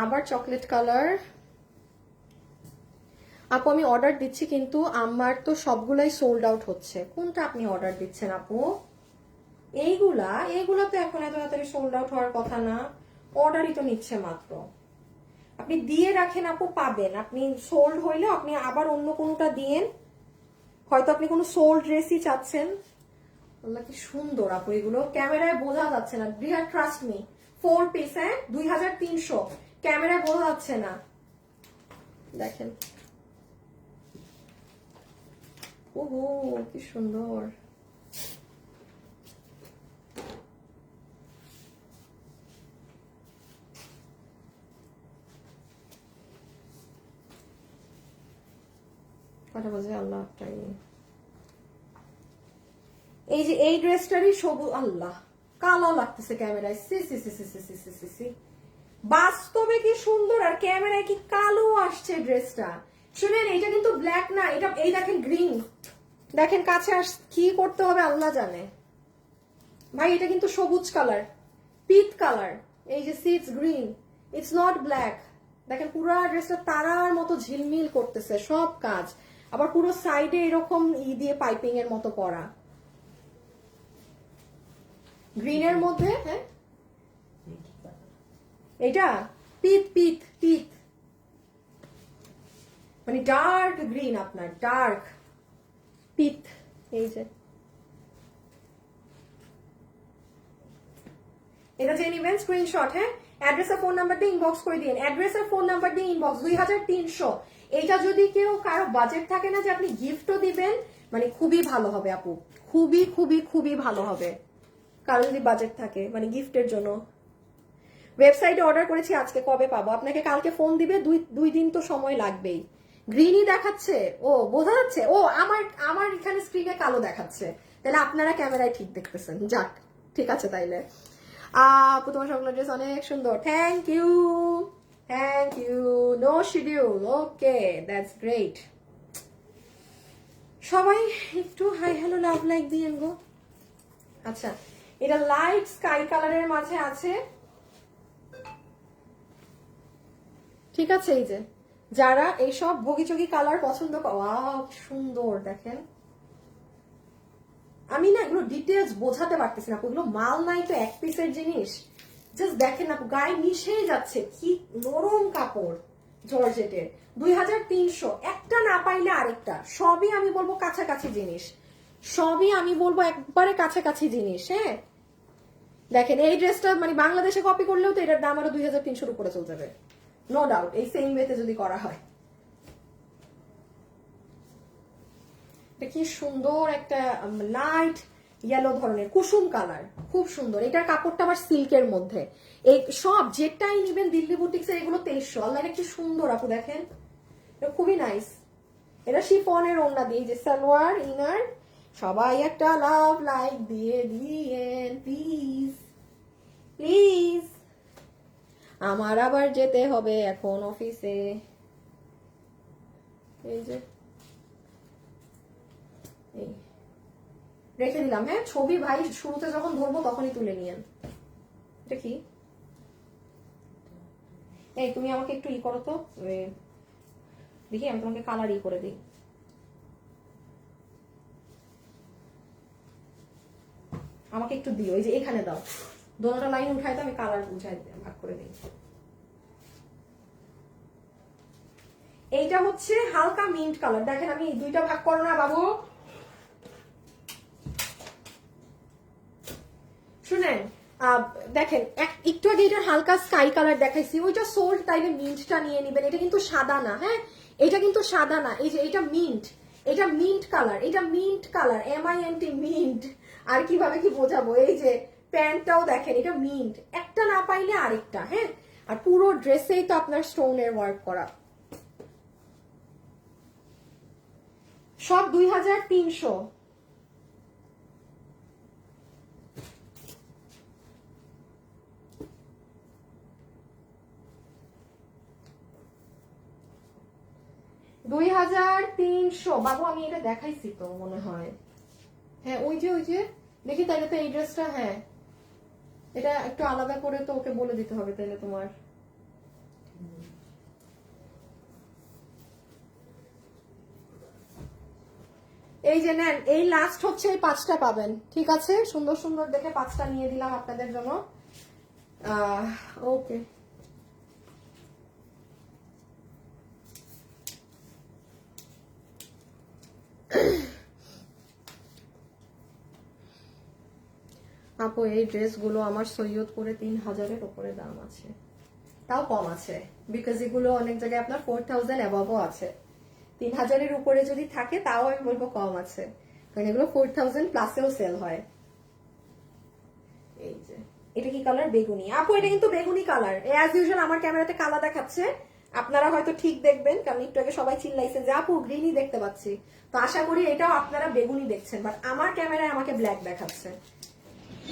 আবার চকলেট কালার। আপু আমি অর্ডার দিচ্ছি, কিন্তু আমার তো সবগুলাই সোল্ড আউট হচ্ছে। কোনটা আপনি অর্ডার দিচ্ছেন আপু? এইগুলা তো এখন এত তাড়াতাড়ি সোল্ড আউট হওয়ার কথা না, অর্ডারই তো নিচ্ছে মাত্র। আপনি দিয়ে রাখেন আপু, পাবেন। আপনি সোল্ড হইলে আপনি আবার অন্য কোনোটা দিয়েন, হয়তো আপনি কোনো সোল্ড ড্রেসই চাচ্ছেন। আল্লাহ কি সুন্দর আপু, এগুলো ক্যামেরায় বোঝা যাচ্ছে না, ডিয়ার ট্রাস্ট মি, 4 পিস, হ্যাঁ 2300, ক্যামেরা বোঝা যাচ্ছে না, দেখেন ওহো কি সুন্দর। কটা বাজে আল্লাহ টাইম। এই যে এই ড্রেসটারই সবুজ, আল্লাহ কালো লাগতেছে ক্যামেরায়, see see see see see see see see see, বাস্তবে কি সুন্দর আর ক্যামেরায় কি কালো আসছে ড্রেসটা। শুনেন এটা কিন্তু ব্ল্যাক না, এটা এই দেখেন গ্রিন, দেখেন কাছে কি করতে হবে আল্লাহ জানে ভাই, এটা কিন্তু সবুজ কালার, পিট কালার, এই যে সিটস গ্রিন, ইটস নট ব্ল্যাক। দেখেন পুরো ড্রেসটা তারার মতো ঝিলমিল করতেছে সব কাজ, আবার পুরো সাইডে এরকম দিয়ে পাইপিং এর মতো করা, গ্রিনের মধ্যে। হ্যাঁ এটা পিত পিত পিত, মানে ডার্ক গ্রিন, আপনার ডার্ক পিত। এই যে এটা যে নিবেন স্ক্রিনশট, হ্যাঁ অ্যাড্রেস আর ফোন নাম্বার দিয়ে ইনবক্স করে দিন, অ্যাড্রেস আর ফোন নাম্বার দিয়ে ইনবক্স। 2300, এইটা যদি কেউ কারো বাজেট থাকে না যে আপনি গিফটও দিবেন, মানে খুবই ভালো হবে আপু, খুবই খুবই খুবই ভালো হবে কারো যদি বাজেট থাকে, মানে গিফটের জন্য। ওয়েবসাইটে অর্ডার করেছি, আজকে কবে পাবো? আপনাকে কালকে ফোন দিবে, দুই দিন তো সময় লাগবেই। গ্রিনই দেখাচ্ছে, ও বোঝা যাচ্ছে, ও আমার আমার এখানে স্ক্রিনে কালো দেখাচ্ছে, তাহলে আপনারা ক্যামেরায় ঠিক দেখতেছেন, যাক ঠিক আছে তাইলে। আপু তোমার সবগুলো ড্রেস অনেক সুন্দর, thank you thank you, no schedule, okay that's great. সবাই একটু হাই হ্যালো লাভ লাইক দিয়েন গো। আচ্ছা এটা লাইট স্কাই কালারের মাঝে আছে, ঠিক আছে। এই যে যারা এইসব ভোগিচগি কালার পছন্দ সুন্দর, দেখেন আমি না এগুলো ডিটেলস বোঝাতে পারতেছি না, এগুলো মাল নাই তো, এক পিসের জিনিস, জাস্ট দেখেন না গায়ে মিশে যাচ্ছে, কি নরম কাপড় জর্জেটের। 2300, একটা না পাইলে আরেকটা, সবই আমি বলবো কাছাকাছি জিনিস, সবই আমি বলবো একবারে কাছাকাছি জিনিস। হ্যাঁ দেখেন এই ড্রেসটা মানে বাংলাদেশে কপি করলেও তো এটার দাম আরো 2300 উপরে চলে যাবে, নো ডাউট, এই সেম ওয়েতে যদি করা হয়। কি সুন্দর একটা লাইট ইয়েলো ধরনের কুসুম কালার, খুব সুন্দর। এটার কাপড়টা আবার সিল্কের মধ্যে, এই সব যেটাই নিবেন দিল্লি বুটিক্স এর এগুলো 2300। অনলাইনে কি সুন্দর আপু দেখেন, এটা খুবই নাইস। এটা শিফনের ওড়না দিয়ে, যে সালোয়ার ইনার, সবাই একটা লাভ লাইক দিয়ে দিয়েন প্লিজ প্লিজ। আমার আবার যেতে হবে এখন অফিসে। এই যে রেখে দিলাম, হ্যাঁ ছবি ভাই শুরুতে যখন ধরবো তখনই তুলে নিয়েন। এটা কি, এই তুমি আমাকে একটু ই করো তো, দেখি আমি তোমাকে কালার ই করে দিই। আমাকে একটু দিও, এই যে এখানে দাও, দোনোটা লাইন উঠাই তো আমি কালার বুঝাই ভাগ করে দিই। এইটা হচ্ছে হালকা মিন্ট কালার, দেখেন আমি দুইটা ভাগ করো না বাবু, শুনেন দেখেন একটু আগে এটার হালকা স্কাই কালার দেখাইছি, ওইটা সোল্ড, তাইলে মিন্টটা নিয়ে নিবেন। এটা কিন্তু সাদা না, হ্যাঁ এটা কিন্তু সাদা না, এই যে এটা মিন্ট, এটা মিন্ট কালার, এটা মিন্ট কালার, MINT মিন্ট। আর কিভাবে কি বোঝাবো, এই যে প্যান্টটাও দেখেন এটা মিন্ট, একটা না পাইলে আরেকটা। হ্যাঁ আর পুরো ড্রেসেই তো আপনার স্টোনের ওয়ার্ক করা, সব 2300। বাবু আমি এটা দেখাইছি তো মনে হয়, হ্যাঁ ওই যে দেখি, তাইলে তো এই ড্রেসটা, হ্যাঁ এটা একটু আলাদা করে তো ওকে বলে দিতে হবে তাইলে তোমার। এই যে নেন, এই লাস্ট হচ্ছে এই 5টা পাবেন, ঠিক আছে, সুন্দর সুন্দর দেখে 5টা নিয়ে দিলাম আপনাদের জন্য। ওকে আপু এই ড্রেসগুলো আমার সৈয়দপুরে 3000-এর উপরে দাম আছে, তাও কম আছে, বিকজ এগুলো অনেক জায়গায় আপনার 4000 অ্যাবাভও আছে। 3000-এর উপরে যদি থাকে তাও আমি বলবো কম আছে, কারণ এগুলো 4000 প্লাসেও সেল হয়। এই যে এটা কি কালার? বেগুনি। আপু এটা কিন্তু বেগুনি কালার, অ্যাজ ইউজুয়াল আমার ক্যামেরাতে কালা দেখাচ্ছে, আপনারা হয়তো ঠিক দেখবেন, কারণ একটু আগে সবাই চিল্লাইছেন যে আপু গ্রিনই দেখতে পাচ্ছি, তো আশা করি এটাও আপনারা বেগুনি দেখছেন, বাট আমার ক্যামেরায় আমাকে ব্ল্যাক দেখাচ্ছে।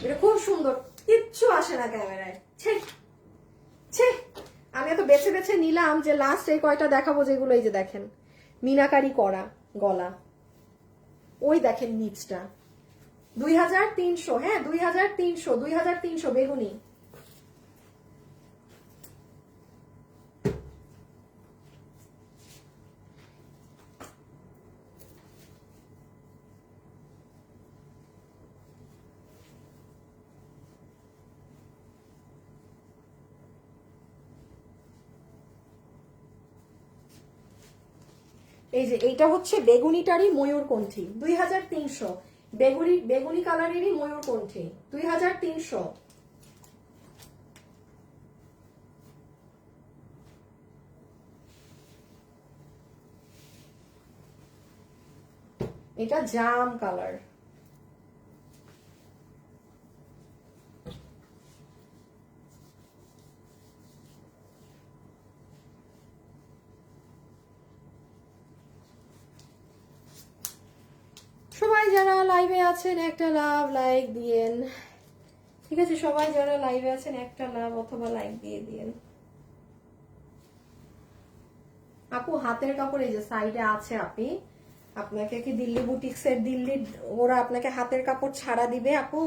এটা খুব সুন্দর, কিচ্ছু আসে না ক্যামেরায়। ছে ছে, আমি এত বেছে বেছে নিলাম যে লাস্ট এই কয়টা দেখাবো যেগুলো, এই যে দেখেন মিনাকারি করা গলা, ওই দেখেন নিচটা 2300, হ্যাঁ 2300 বেগুনি। এই যে এইটা হচ্ছে বেগুনিটারই ময়ূরকণ্ঠী, 2300, বেগুনি কালারেরই ময়ূরকণ্ঠী 2300। এটা জাম কালার। সবাই যারা লাইভে আছেন একটা লাভ লাইক দিয়েন, ঠিক আছে? সবাই যারা লাইভে আছেন একটা লাভ অথবা লাইক দিয়ে দিয়েন। আপু হাতের কাপড় এই যে সাইডে আছে, আপনি আপনাকে কি দিল্লি বুটিক্সের দিল্লির ওরা আপনাকে হাতের কাপড় ছাড়া দিবে? আপু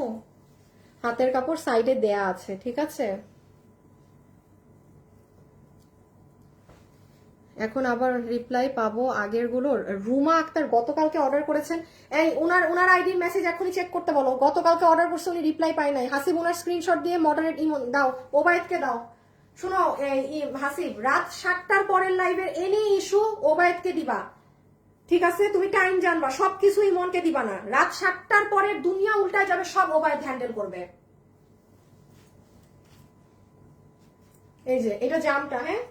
হাতের কাপড় সাইডে দেয়া আছে, ঠিক আছে? এখন আবার রিপ্লাই পাবো আগের গুলোর। রুমা আক্তার গতকালকে অর্ডার করেছেন, এই ওনার আইডির মেসেজ এখনই চেক করতে বলো, গতকালকে অর্ডার করছে উনি রিপ্লাই পায় নাই। হাসিব ওনার স্ক্রিনশট দিয়ে মডারেট ইমো দাও, ওবায়েদকে দাও। শুনো হাসিব, রাত 7টার পরের লাইভের এনি ইস্যু ওবায়েদকে দিবা, ঠিক আছে? তুমি টাইম জানবা, সবকিছু ইমনকে দিবা না। রাত 7টার পরের দুনিয়া উল্টায় যাবে, সব ওবায়েদ হ্যান্ডেল করবে। এই যে এটা জামটা, হ্যাঁ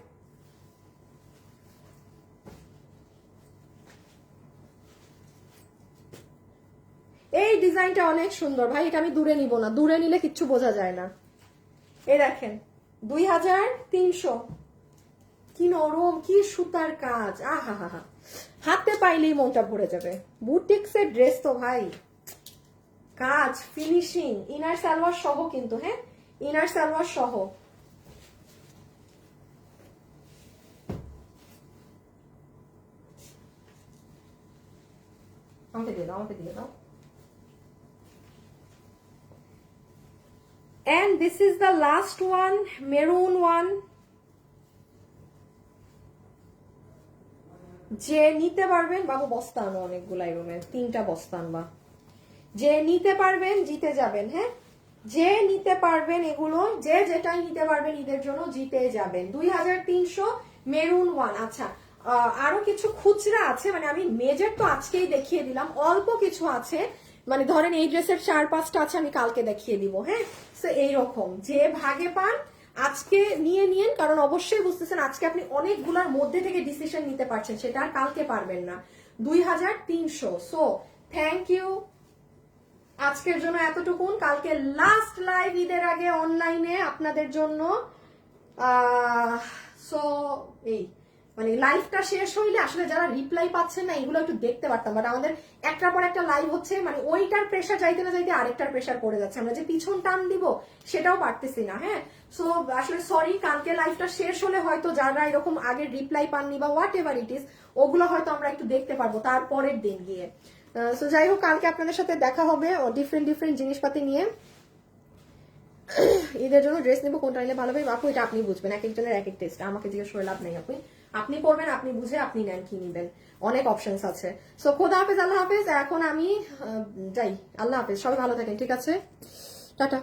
এই ডিজাইনটা অনেক সুন্দর ভাই, এটা আমি দূরে নিব না, দূরে নিলে কিচ্ছু বোঝা যায় না। এই দেখেন 2300, কি নরম, কি সুতার কাজ, আহা হা হা, হাতে পাইলেই মনটা ভরে যাবে। বুটিক্সের ড্রেস তো ভাই, কাজ ফিনিশিং, ইনার সালোয়ার সহ কিন্তু, হ্যাঁ ইনার সালোয়ার সহ। আমাকে দিয়ে দাও, আমাকে দিয়ে দাও। And this is the last one, maroon one. যে নিতে পারবেন, বাবু বস্তা আনো অনেকগুলাই রুমে, 3টা বস্তা আনবা। যে নিতে পারবেন জিতে যাবেন, হ্যাঁ যে নিতে পারবেন এগুলো, যে যেটাই নিতে পারবেন ঈদের জন্য জিতে যাবেন। 2300 মেরুন ওয়ান। আচ্ছা আরো কিছু খুচরা আছে, মানে আমি মেজর তো আজকেই দেখিয়ে দিলাম, অল্প কিছু আছে, মানে ধরেন এই ড্রেসের 4-5টা আছে, আমি কালকে দেখিয়ে দিব, হ্যাঁ? তো এইরকম যে ভাগে পান আজকে নিয়ে নিন, কারণ অবশ্যই বুঝতেছেন আজকে আপনি অনেকগুলোর মধ্যে থেকে ডিসিশন নিতে পারছেন, সেটা আর কালকে পারবেন না। 2300। সো থ্যাংক ইউ আজকের জন্য এতটুকুন। কালকে লাস্ট লাইভ ঈদের আগে অনলাইনে আপনাদের জন্য। সো এই মানে লাইভটা শেষ হইলে আসলে যারা রিপ্লাই পাচ্ছেন না এগুলো একটু দেখতে পারতাম, বাট আমাদের একটার পর একটা লাইভ হচ্ছে, মানে ওইটার প্রেশার যাইতে না যাইতে আরেকটার প্রেশার পড়ে যাচ্ছে, আমরা যে পিছন টান দিব সেটাও পারতেছি না, হ্যাঁ? সো আসলে সরি, কালকে লাইভটা শেষ হলে হয়তো যারা এরকম আগের রিপ্লাই পাননি বা হোয়াট এভার ইট ইজ, ওগুলো হয়তো আমরা একটু দেখতে পারবো তারপরের দিন গিয়ে। সো যাই হোক, কালকে আপনাদের সাথে দেখা হবে ডিফারেন্ট জিনিসপাতি নিয়ে। ঈদের জন্য ড্রেস নেবো, কোনটা নিলে ভালো হবে আপু এটা আপনি বুঝবেন, এক একজনের এক এক টেস্ট, আমাকে জিজ্ঞেস করে লাভ নেই। আপনি পড়বেন, আপনি বুঝে আপনি নেন কি নিবেন, অনেক অপশনস আছে। সো খোদা হাফেজ, আল্লাহ হাফেজ। এখন আমি যাই, আল্লাহ হাফেজ, সবাই ভালো থাকেন, ঠিক আছে, টাটা।